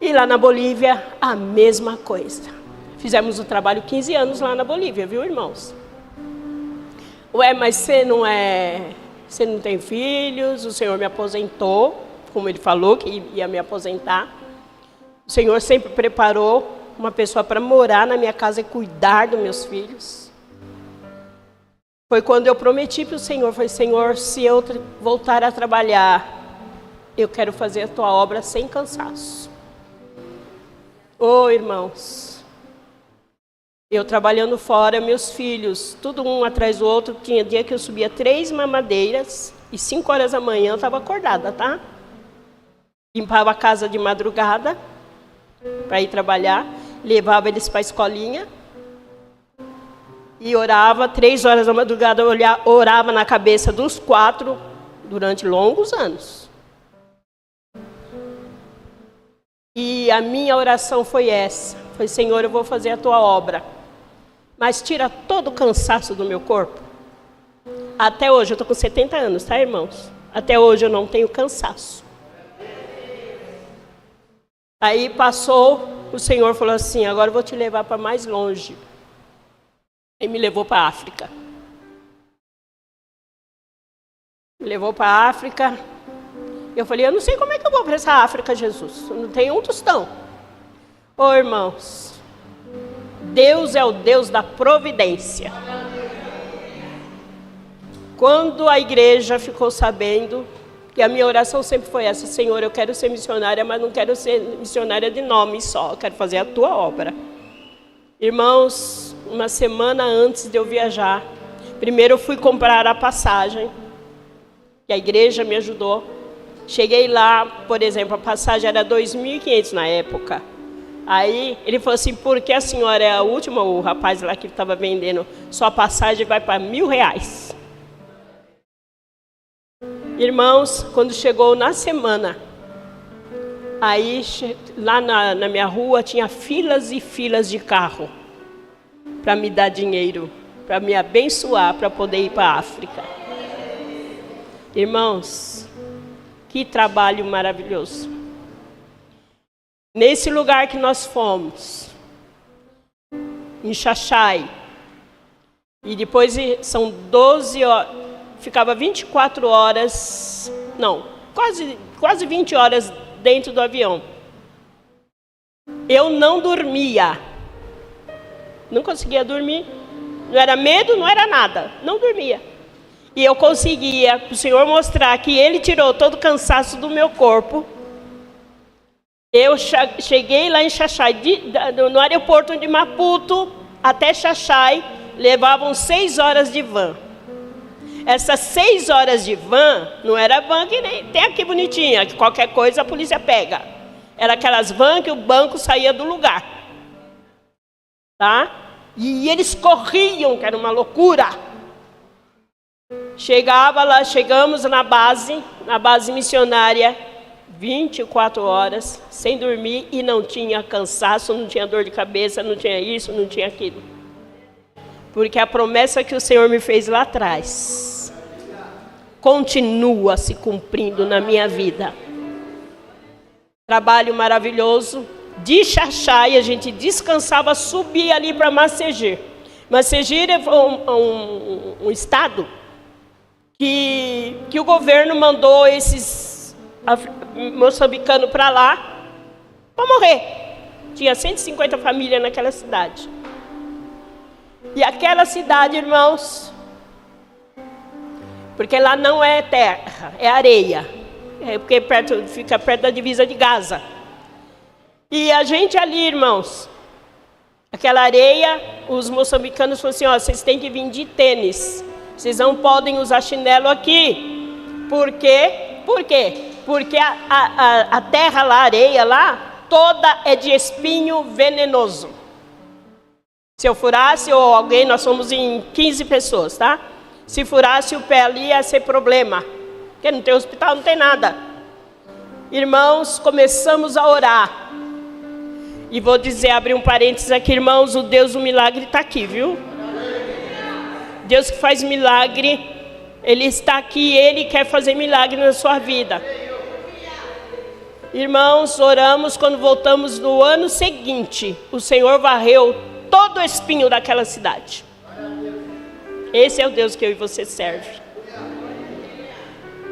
E lá na Bolívia, a mesma coisa. Fizemos o trabalho 15 anos lá na Bolívia, viu, irmãos? Ué, mas você não tem filhos, o Senhor me aposentou, como Ele falou que ia me aposentar. O Senhor sempre preparou uma pessoa para morar na minha casa e cuidar dos meus filhos. Foi quando eu prometi para o Senhor, falei, Senhor, se eu voltar a trabalhar, eu quero fazer a tua obra sem cansaço. Irmãos, eu trabalhando fora, meus filhos, tudo um atrás do outro, tinha dia que eu subia 3 mamadeiras e 5 horas da manhã eu estava acordada, tá? Limpava a casa de madrugada para ir trabalhar, levava eles para a escolinha e orava 3 horas da madrugada, orava na cabeça dos 4 durante longos anos. E a minha oração foi essa, foi, Senhor, eu vou fazer a tua obra, mas tira todo o cansaço do meu corpo. Até hoje, eu estou com 70 anos, tá, irmãos? Até hoje eu não tenho cansaço. Aí passou, o Senhor falou assim, agora eu vou te levar para mais longe. E me levou para a África. Me levou para a África. Eu falei, eu não sei como é que eu vou para essa África, Jesus. Eu não tenho um tostão. Ô irmãos, Deus é o Deus da providência. Quando a igreja ficou sabendo, que a minha oração sempre foi essa: Senhor, eu quero ser missionária, mas não quero ser missionária de nome só, eu quero fazer a tua obra. Irmãos, uma semana antes de eu viajar, primeiro eu fui comprar a passagem, que a igreja me ajudou. Cheguei lá, por exemplo, a passagem era 2.500 na época. Aí ele falou assim, porque a senhora é a última, o rapaz lá que estava vendendo, sua passagem vai para R$1.000. Irmãos, quando chegou na semana, aí lá na minha rua tinha filas e filas de carro para me dar dinheiro, para me abençoar, para poder ir para a África. Irmãos, que trabalho maravilhoso. Nesse lugar que nós fomos, em Xaxai, e depois são 12 horas, ficava 24 horas, não, quase 20 horas dentro do avião. Eu não dormia, não conseguia dormir, não era medo, não era nada, não dormia. E eu conseguia, para o Senhor mostrar que Ele tirou todo o cansaço do meu corpo. Eu cheguei lá em Xaxai, no aeroporto de Maputo até Xaxai, levavam 6 horas de van. Essas 6 horas de van, não era van que nem tem aqui bonitinha, que qualquer coisa a polícia pega. Era aquelas van que o banco saía do lugar. Tá? E eles corriam, que era uma loucura. Chegamos na base missionária, 24 horas, sem dormir, e não tinha cansaço, não tinha dor de cabeça, não tinha isso, não tinha aquilo. Porque a promessa que o Senhor me fez lá atrás continua se cumprindo na minha vida. Trabalho maravilhoso. De Xaxai a gente descansava, subia ali para Macegir. Macegir é um estado que o governo mandou esses moçambicanos para lá para morrer. Tinha 150 famílias naquela cidade. E aquela cidade, irmãos, porque lá não é terra, é areia. É porque fica perto da divisa de Gaza. E a gente ali, irmãos, aquela areia, os moçambicanos falaram assim, ó, vocês têm que vir de tênis. Vocês não podem usar chinelo aqui. Por quê? Por quê? Porque a terra lá, a areia lá, toda é de espinho venenoso. Se eu furasse, ou alguém, nós somos em 15 pessoas, tá? Se furasse o pé ali, ia ser problema. Porque não tem hospital, não tem nada. Irmãos, começamos a orar. E vou dizer, abrir um parênteses aqui, irmãos, o Deus do milagre está aqui, viu? Deus que faz milagre, Ele está aqui, Ele quer fazer milagre na sua vida. Irmãos, oramos, quando voltamos no ano seguinte, o Senhor varreu todo o espinho daquela cidade. Esse é o Deus que eu e você serve.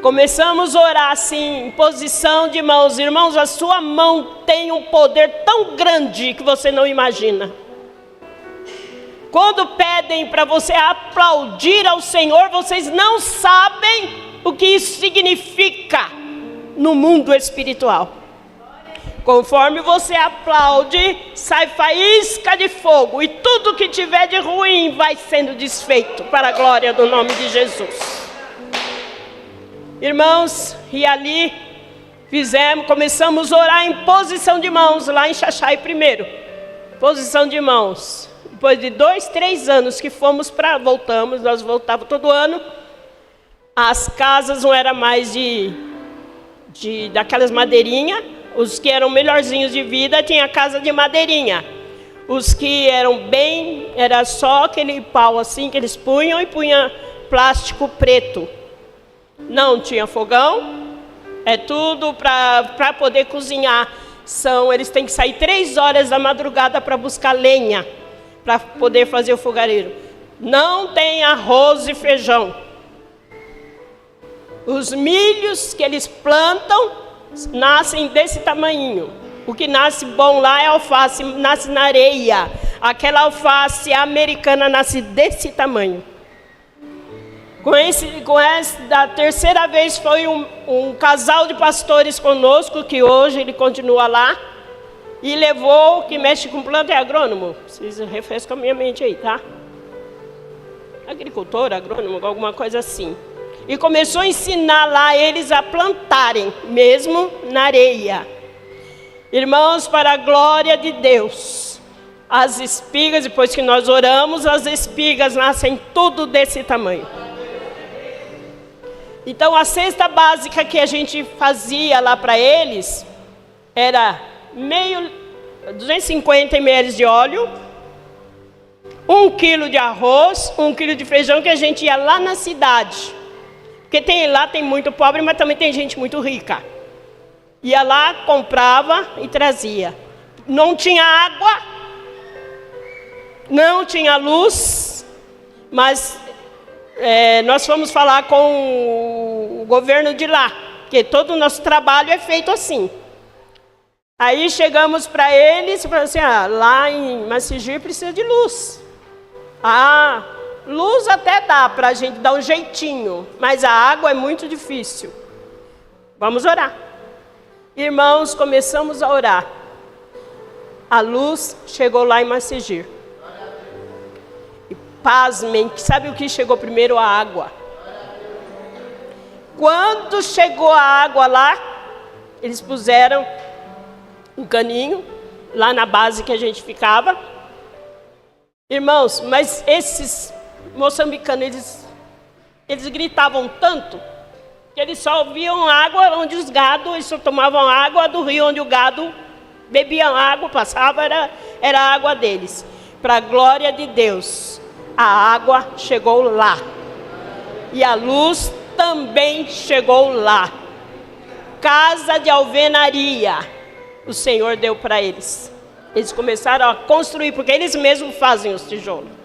Começamos a orar assim, em posição de mãos. Irmãos, a sua mão tem um poder tão grande que você não imagina. Quando pedem para você aplaudir ao Senhor, vocês não sabem o que isso significa no mundo espiritual. Conforme você aplaude, sai faísca de fogo, e tudo que tiver de ruim vai sendo desfeito para a glória do nome de Jesus. Irmãos, e ali começamos a orar em posição de mãos, lá em Xaxai primeiro. Posição de mãos. Depois de 2, 3 anos que voltamos, nós voltávamos todo ano. As casas não eram mais daquelas madeirinhas. Os que eram melhorzinhos de vida, tinha casa de madeirinha. Os que eram era só aquele pau assim que eles punham e punha plástico preto. Não tinha fogão, é tudo para poder cozinhar. Eles têm que sair 3 horas da madrugada para buscar lenha, para poder fazer o fogareiro. Não tem arroz e feijão. Os milhos que eles plantam nascem desse tamanho. O que nasce bom lá é alface, nasce na areia. Aquela alface americana nasce desse tamanho. Da terceira vez foi um casal de pastores conosco, que hoje ele continua lá, e levou, que mexe com planta, é agrônomo. Vocês refrescam a minha mente aí, tá? Agricultor, agrônomo, alguma coisa assim. E começou a ensinar lá eles a plantarem, mesmo na areia. Irmãos, para a glória de Deus, as espigas, depois que nós oramos, as espigas nascem tudo desse tamanho. Então a cesta básica que a gente fazia lá para eles era 250 ml de óleo, 1 quilo de arroz, 1 quilo de feijão, que a gente ia lá na cidade. Porque lá tem muito pobre, mas também tem gente muito rica. Ia lá, comprava e trazia. Não tinha água, não tinha luz, mas nós fomos falar com o governo de lá, porque todo o nosso trabalho é feito assim. Aí chegamos para eles e falamos assim, lá em Macigir precisa de luz. Luz até dá para a gente dar um jeitinho, mas a água é muito difícil. Vamos orar. Irmãos, começamos a orar. A luz chegou lá em Macigir. E pasmem, sabe o que chegou primeiro? A água. Quando chegou a água lá, eles puseram um caninho lá na base que a gente ficava. Irmãos, mas esses moçambicanos, eles gritavam tanto que eles só ouviam água onde os gados, eles só tomavam água do rio onde o gado bebia água, passava, era a água deles. Para a glória de Deus, a água chegou lá. E a luz também chegou lá. Casa de alvenaria, o Senhor deu para eles. Eles começaram a construir, porque eles mesmos fazem os tijolos.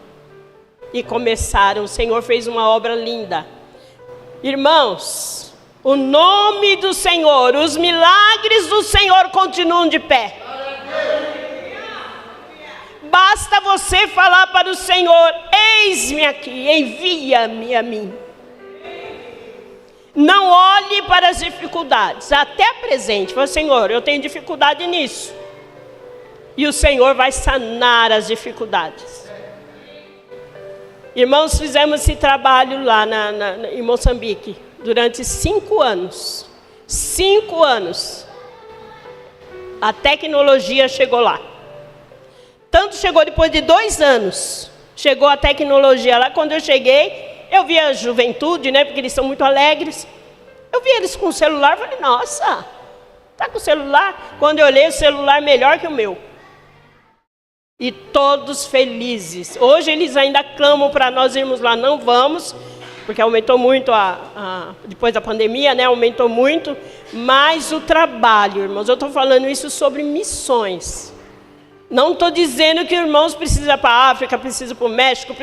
E começaram, o Senhor fez uma obra linda. Irmãos, o nome do Senhor, os milagres do Senhor continuam de pé. Basta você falar para o Senhor, eis-me aqui, envia-me a mim. Não olhe para as dificuldades, até presente. Fala, Senhor, eu tenho dificuldade nisso. E o Senhor vai sanar as dificuldades. Irmãos, fizemos esse trabalho lá em Moçambique durante 5 anos. 5 anos. A tecnologia chegou lá. Tanto chegou depois de 2 anos. Chegou a tecnologia lá. Quando eu cheguei, eu vi a juventude, né? Porque eles são muito alegres. Eu vi eles com o celular, falei, nossa, tá com o celular? Quando eu olhei, o celular melhor que o meu. E todos felizes. Hoje eles ainda clamam para nós irmos lá, não vamos, porque aumentou muito depois da pandemia, né? Aumentou muito, mas o trabalho, irmãos, eu estou falando isso sobre missões. Não estou dizendo que irmãos precisam ir para a África, precisam ir para o México.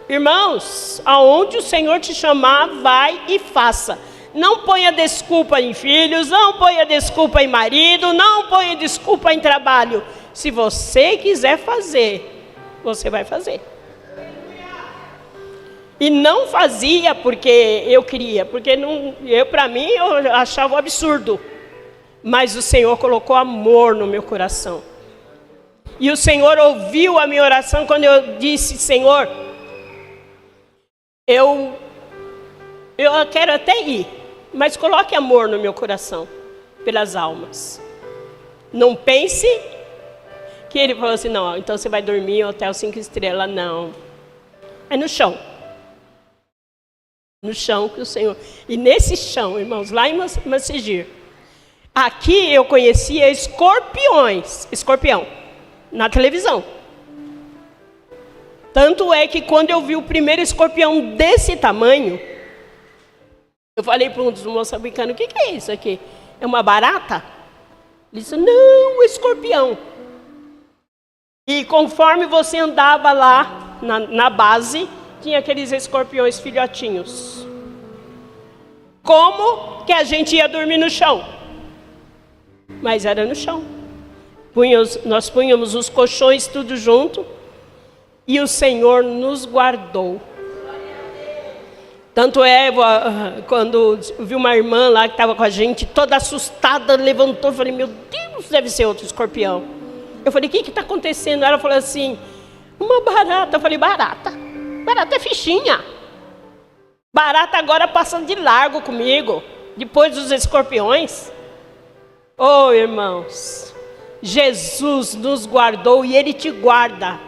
Irmãos, aonde o Senhor te chamar, vai e faça. Não ponha desculpa em filhos, não ponha desculpa em marido, não ponha desculpa em trabalho. Se você quiser fazer, você vai fazer. E não fazia porque eu queria, porque para mim eu achava um absurdo. Mas o Senhor colocou amor no meu coração. E o Senhor ouviu a minha oração quando eu disse, Senhor, eu quero até ir, mas coloque amor no meu coração, pelas almas. Não pense que ele falou assim, não, então você vai dormir em hotel 5 estrelas, não. É no chão. No chão que o Senhor... E nesse chão, irmãos, lá em Macigir, aqui eu conhecia escorpião, na televisão. Tanto é que quando eu vi o primeiro escorpião desse tamanho, eu falei para um dos moçambicanos, o que é isso aqui? É uma barata? Ele disse, não, um escorpião. E conforme você andava lá na base, tinha aqueles escorpiões filhotinhos. Como que a gente ia dormir no chão? Mas era no chão. Nós punhamos os colchões tudo junto e o Senhor nos guardou. Tanto é, quando vi uma irmã lá que estava com a gente, toda assustada, levantou e falei, meu Deus, deve ser outro escorpião. Eu falei, o que está acontecendo? Ela falou assim, uma barata. Eu falei, barata? Barata é fichinha. Barata agora passa de largo comigo, depois dos escorpiões. Oh, irmãos, Jesus nos guardou e Ele te guarda.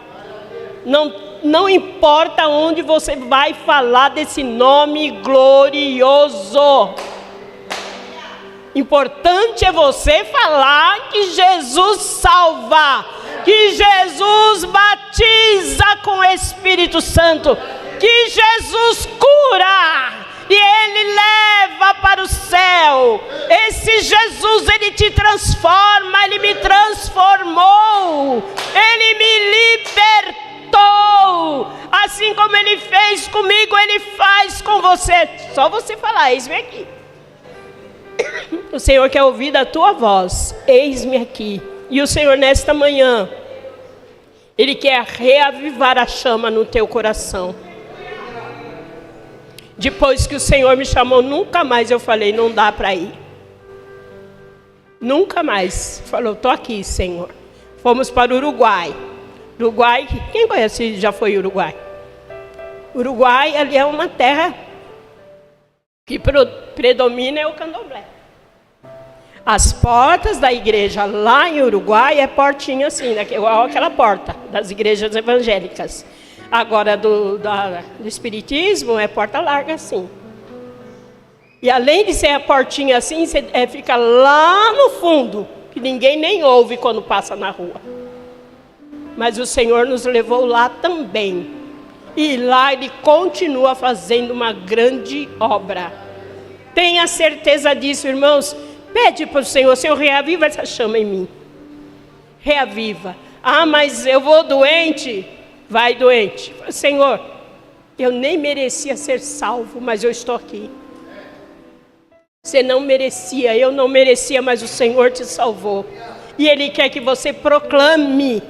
Não importa onde você vai falar desse nome glorioso. Importante é você falar que Jesus salva, que Jesus batiza com o Espírito Santo, que Jesus cura e Ele leva para o céu. Esse Jesus, Ele te transforma, Ele me transformou, Ele me libertou. Assim como Ele fez comigo, Ele faz com você. Só você falar, eis-me aqui. O Senhor quer ouvir a tua voz, eis-me aqui. E o Senhor nesta manhã, Ele quer reavivar a chama no teu coração. Depois que o Senhor me chamou, nunca mais eu falei, não dá para ir. Nunca mais. Falou, estou aqui, Senhor. Fomos para o Uruguai. Uruguai, quem conhece já foi Uruguai? Uruguai, ali é uma terra que predomina é o candomblé. As portas da igreja lá em Uruguai é portinha assim, né? Igual aquela porta das igrejas evangélicas. Agora do espiritismo é porta larga assim. E além de ser a portinha assim, fica lá no fundo, que ninguém nem ouve quando passa na rua. Mas o Senhor nos levou lá também. E lá Ele continua fazendo uma grande obra. Tenha certeza disso, irmãos. Pede para o Senhor, reaviva essa chama em mim. Reaviva. Ah, mas eu vou doente. Vai doente. Senhor, eu nem merecia ser salvo, mas eu estou aqui. Você não merecia, eu não merecia, mas o Senhor te salvou. E Ele quer que você proclame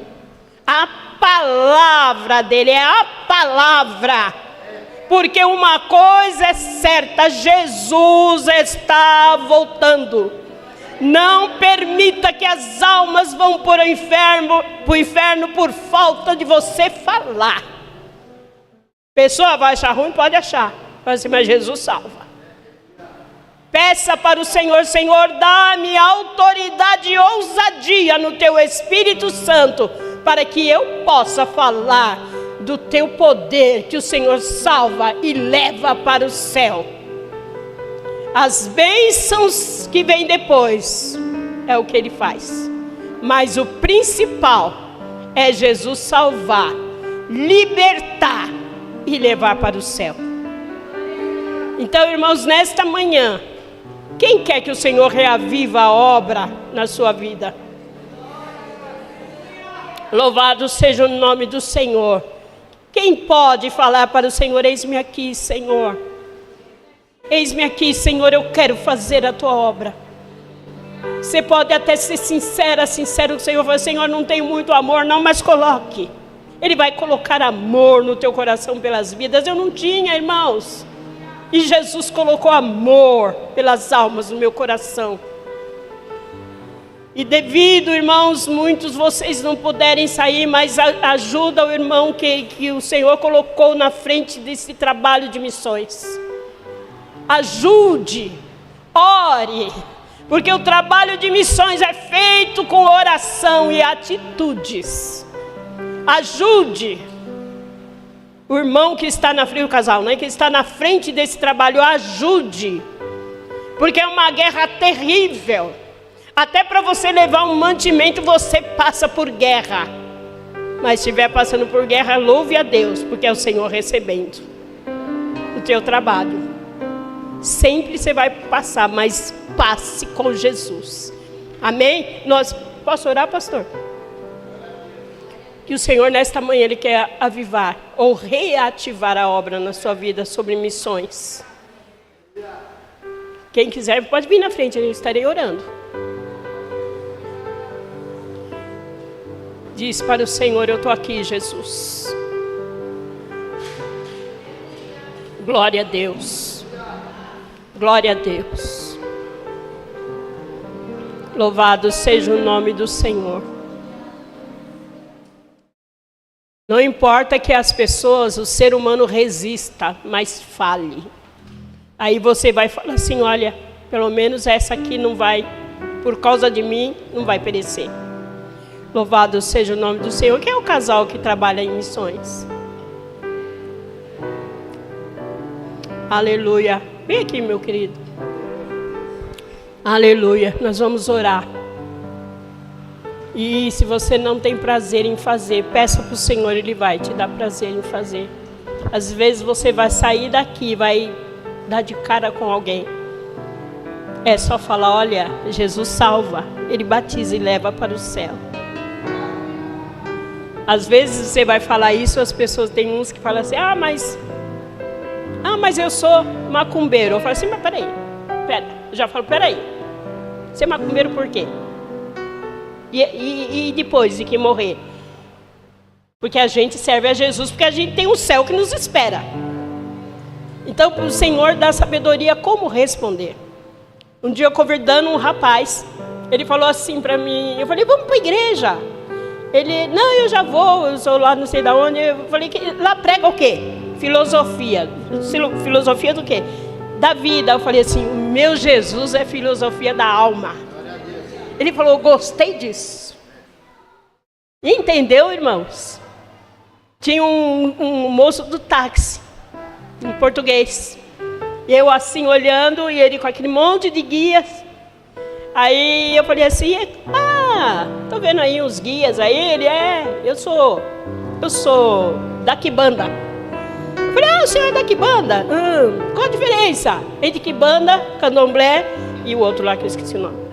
a palavra dEle, é a palavra. Porque uma coisa é certa, Jesus está voltando. Não permita que as almas vão para o inferno por falta de você falar. Pessoa vai achar ruim? Pode achar. Mas Jesus salva. Peça para o Senhor, Senhor, dá-me autoridade e ousadia no Teu Espírito Santo, para que eu possa falar do Teu poder, que o Senhor salva e leva para o céu. As bênçãos que vêm depois é o que Ele faz. Mas o principal é Jesus salvar, libertar e levar para o céu. Então, irmãos, nesta manhã, quem quer que o Senhor reaviva a obra na sua vida? Louvado seja o nome do Senhor. Quem pode falar para o Senhor, eis-me aqui, Senhor. Eis-me aqui, Senhor, eu quero fazer a tua obra. Você pode até ser sincero com o Senhor. Falar, Senhor, não tenho muito amor não, mas coloque. Ele vai colocar amor no teu coração pelas vidas. Eu não tinha, irmãos. E Jesus colocou amor pelas almas no meu coração. E devido, irmãos, muitos vocês não puderem sair, mas ajuda o irmão que o Senhor colocou na frente desse trabalho de missões. Ajude, ore, porque o trabalho de missões é feito com oração e atitudes. Ajude o irmão que está na frente, o casal, né, que está na frente desse trabalho, ajude, porque é uma guerra terrível. Até para você levar um mantimento, você passa por guerra. Mas se estiver passando por guerra, louve a Deus, porque é o Senhor recebendo o teu trabalho. Sempre você vai passar, mas passe com Jesus. Amém? Posso orar, pastor? Que o Senhor nesta manhã Ele quer avivar ou reativar a obra na sua vida sobre missões. Quem quiser pode vir na frente, eu estarei orando. Diz para o Senhor, eu estou aqui, Jesus. Glória a Deus. Glória a Deus. Louvado seja o nome do Senhor. Não importa que as pessoas, o ser humano resista, mas fale. Aí você vai falar assim, olha, pelo menos essa aqui não vai, por causa de mim, não vai perecer. Louvado seja o nome do Senhor. Quem é o casal que trabalha em missões? Aleluia. Vem aqui, meu querido. Aleluia. Nós vamos orar. E se você não tem prazer em fazer, peça para o Senhor, Ele vai te dar prazer em fazer. Às vezes você vai sair daqui, vai dar de cara com alguém. É só falar, olha, Jesus salva. Ele batiza e leva para o céu. Às vezes você vai falar isso, as pessoas, tem uns que falam assim, mas eu sou macumbeiro. Eu falo assim, mas peraí, eu já falo, peraí, você é macumbeiro por quê? E depois de que morrer? Porque a gente serve a Jesus, porque a gente tem um céu que nos espera. Então o Senhor dá sabedoria como responder. Um dia eu convidando um rapaz, ele falou assim para mim, eu falei, vamos para a igreja. Ele, não, eu já vou, eu sou lá não sei de onde. Eu falei, lá prega o quê? Filosofia. Filosofia do quê? Da vida. Eu falei assim, o meu Jesus é filosofia da alma. Ele falou, gostei disso. Entendeu, irmãos? Tinha um moço do táxi, em português. E eu assim olhando, e ele com aquele monte de guias. Aí eu falei assim, tô vendo aí uns guias aí, eu sou da Quibanda. Eu falei, o senhor é da Quibanda? Qual a diferença entre Quibanda, Candomblé e o outro lá que eu esqueci o nome?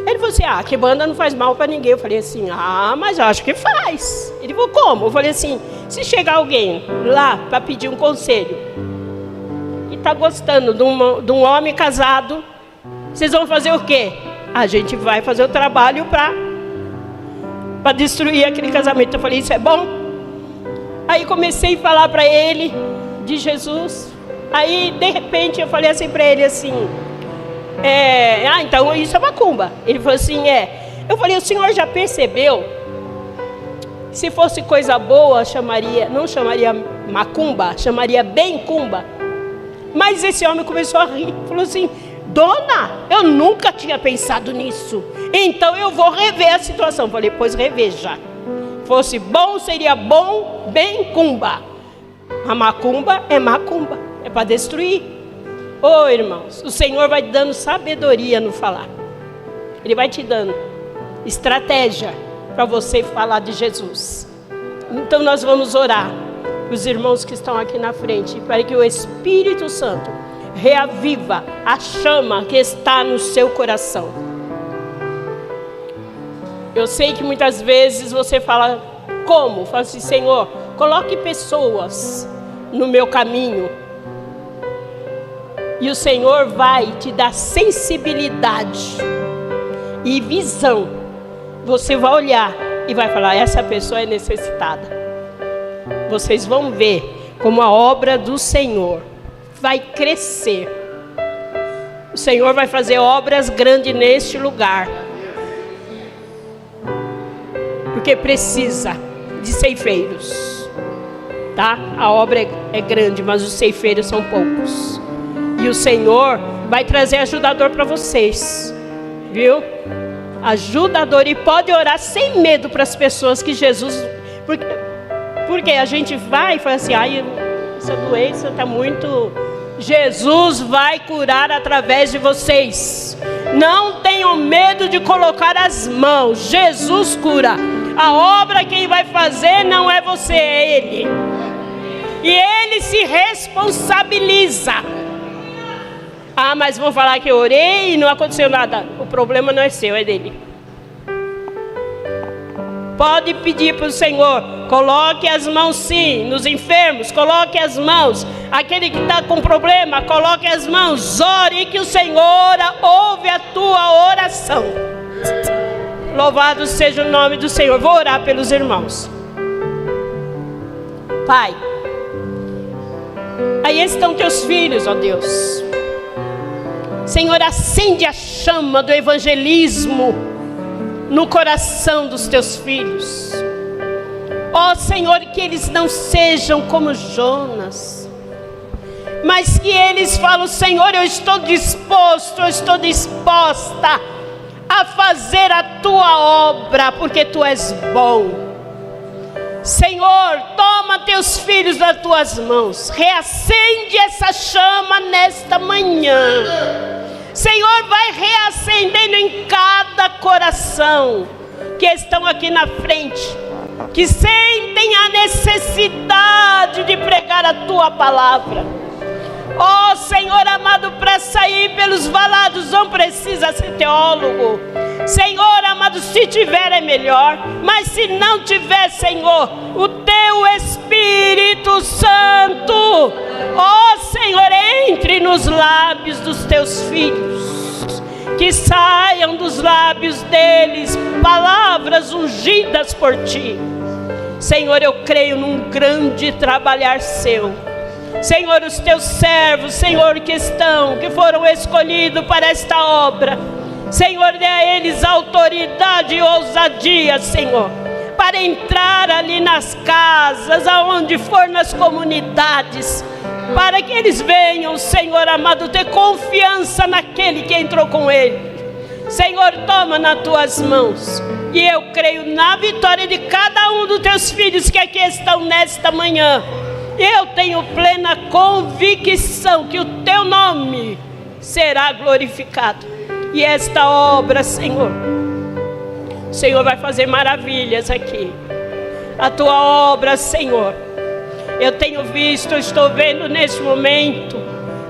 Ele falou assim, Quibanda não faz mal para ninguém. Eu falei assim, mas eu acho que faz. Ele falou, como? Eu falei assim, se chegar alguém lá para pedir um conselho e tá gostando de um homem casado, vocês vão fazer o quê? A gente vai fazer o trabalho para destruir aquele casamento. Eu falei, isso é bom? Aí comecei a falar para ele de Jesus. Aí, de repente, eu falei assim para ele assim, então isso é macumba. Ele falou assim, Eu falei, o senhor já percebeu? Se fosse coisa boa, não chamaria macumba, chamaria bem cumba. Mas esse homem começou a rir, falou assim, dona, eu nunca tinha pensado nisso. Então eu vou rever a situação. Eu falei, pois reveja. Fosse bom, seria bom, bem cumba. A macumba, é para destruir. Irmãos, o Senhor vai dando sabedoria no falar. Ele vai te dando estratégia para você falar de Jesus. Então nós vamos orar os irmãos que estão aqui na frente, para que o Espírito Santo reaviva a chama que está no seu coração. Eu sei que muitas vezes você fala, como? Fala assim, Senhor, coloque pessoas no meu caminho. E o Senhor vai te dar sensibilidade e visão. Você vai olhar e vai falar, essa pessoa é necessitada. Vocês vão ver como a obra do Senhor vai crescer. O Senhor vai fazer obras grandes neste lugar. Porque precisa de ceifeiros. Tá? A obra é grande, mas os ceifeiros são poucos. E o Senhor vai trazer ajudador para vocês. Viu? Ajudador. E pode orar sem medo para as pessoas que Jesus... Porque a gente vai e fala assim, essa doença está muito... Jesus vai curar através de vocês. Não tenham medo de colocar as mãos. Jesus cura. A obra quem vai fazer não é você, é Ele. E Ele se responsabiliza. Mas vão falar que eu orei e não aconteceu nada. O problema não é seu, é dele. Pode pedir para o Senhor, coloque as mãos sim, nos enfermos, coloque as mãos. Aquele que está com problema, coloque as mãos, ore que o Senhor ouve a tua oração. Louvado seja o nome do Senhor. Vou orar pelos irmãos. Pai, aí estão teus filhos, ó Deus. Senhor, acende a chama do evangelismo no coração dos teus filhos. Ó Senhor, que eles não sejam como Jonas, mas que eles falem: Senhor, eu estou disposto, eu estou disposta a fazer a tua obra, porque tu és bom. Senhor, toma teus filhos nas tuas mãos, reacende essa chama nesta manhã. Senhor, vai reacendendo em cada coração que estão aqui na frente, que sentem a necessidade de pregar a tua palavra. Ó Senhor amado, para sair pelos valados não precisa ser teólogo. Senhor amado, se tiver é melhor, mas se não tiver, Senhor, o teu Espírito Santo, ó Senhor, entre nos lábios dos teus filhos, que saiam dos lábios deles palavras ungidas por ti. Senhor, eu creio num grande trabalhar seu. Senhor, os teus servos, Senhor, que foram escolhidos para esta obra, Senhor, dê a eles autoridade e ousadia, Senhor, para entrar ali nas casas, aonde for, nas comunidades, para que eles venham, Senhor amado, ter confiança naquele que entrou com ele. Senhor, toma nas tuas mãos, e eu creio na vitória de cada um dos teus filhos que aqui estão nesta manhã. Eu tenho plena convicção que o teu nome será glorificado. E esta obra, Senhor, o Senhor vai fazer maravilhas aqui. A tua obra, Senhor, eu tenho visto, eu estou vendo neste momento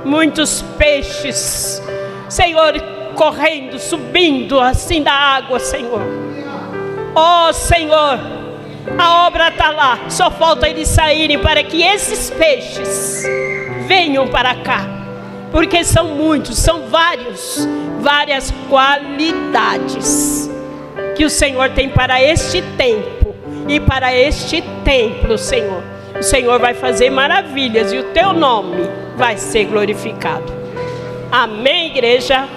muitos peixes, Senhor, correndo, subindo assim da água, Senhor. Ó Senhor, a obra está lá, só falta eles saírem para que esses peixes venham para cá, porque são muitos, são várias qualidades que o Senhor tem para este tempo e para este templo, Senhor. O Senhor vai fazer maravilhas e o teu nome vai ser glorificado. Amém, igreja?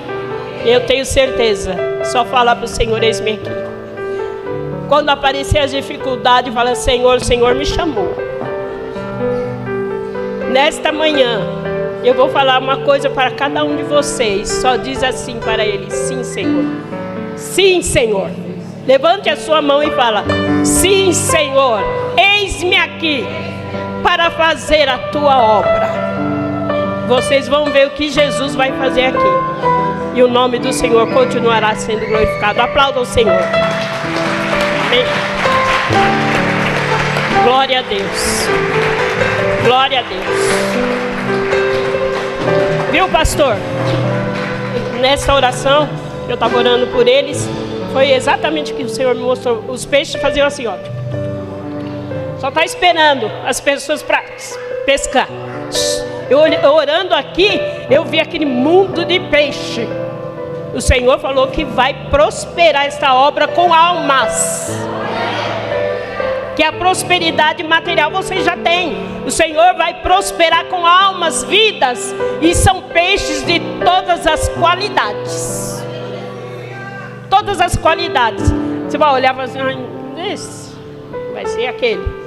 Eu tenho certeza. Só falar para o Senhor: eis-me aqui. Quando aparecer as dificuldades, fala: Senhor, o Senhor me chamou. Nesta manhã, eu vou falar uma coisa para cada um de vocês. Só diz assim para ele: sim, Senhor. Sim, Senhor. Levante a sua mão e fala: sim, Senhor, eis-me aqui para fazer a tua obra. Vocês vão ver o que Jesus vai fazer aqui, e o nome do Senhor continuará sendo glorificado. Aplaudam o Senhor. Amém. Glória a Deus. Glória a Deus. Viu, pastor? Nessa oração, eu estava orando por eles, foi exatamente o que o Senhor me mostrou. Os peixes faziam assim, ó. Só está esperando as pessoas para pescar. Eu orando aqui, eu vi aquele mundo de peixe. O Senhor falou que vai prosperar esta obra com almas. Que a prosperidade material você já tem. O Senhor vai prosperar com almas, vidas. E são peixes de todas as qualidades. Todas as qualidades. Você vai olhar e vai assim: esse vai ser aquele.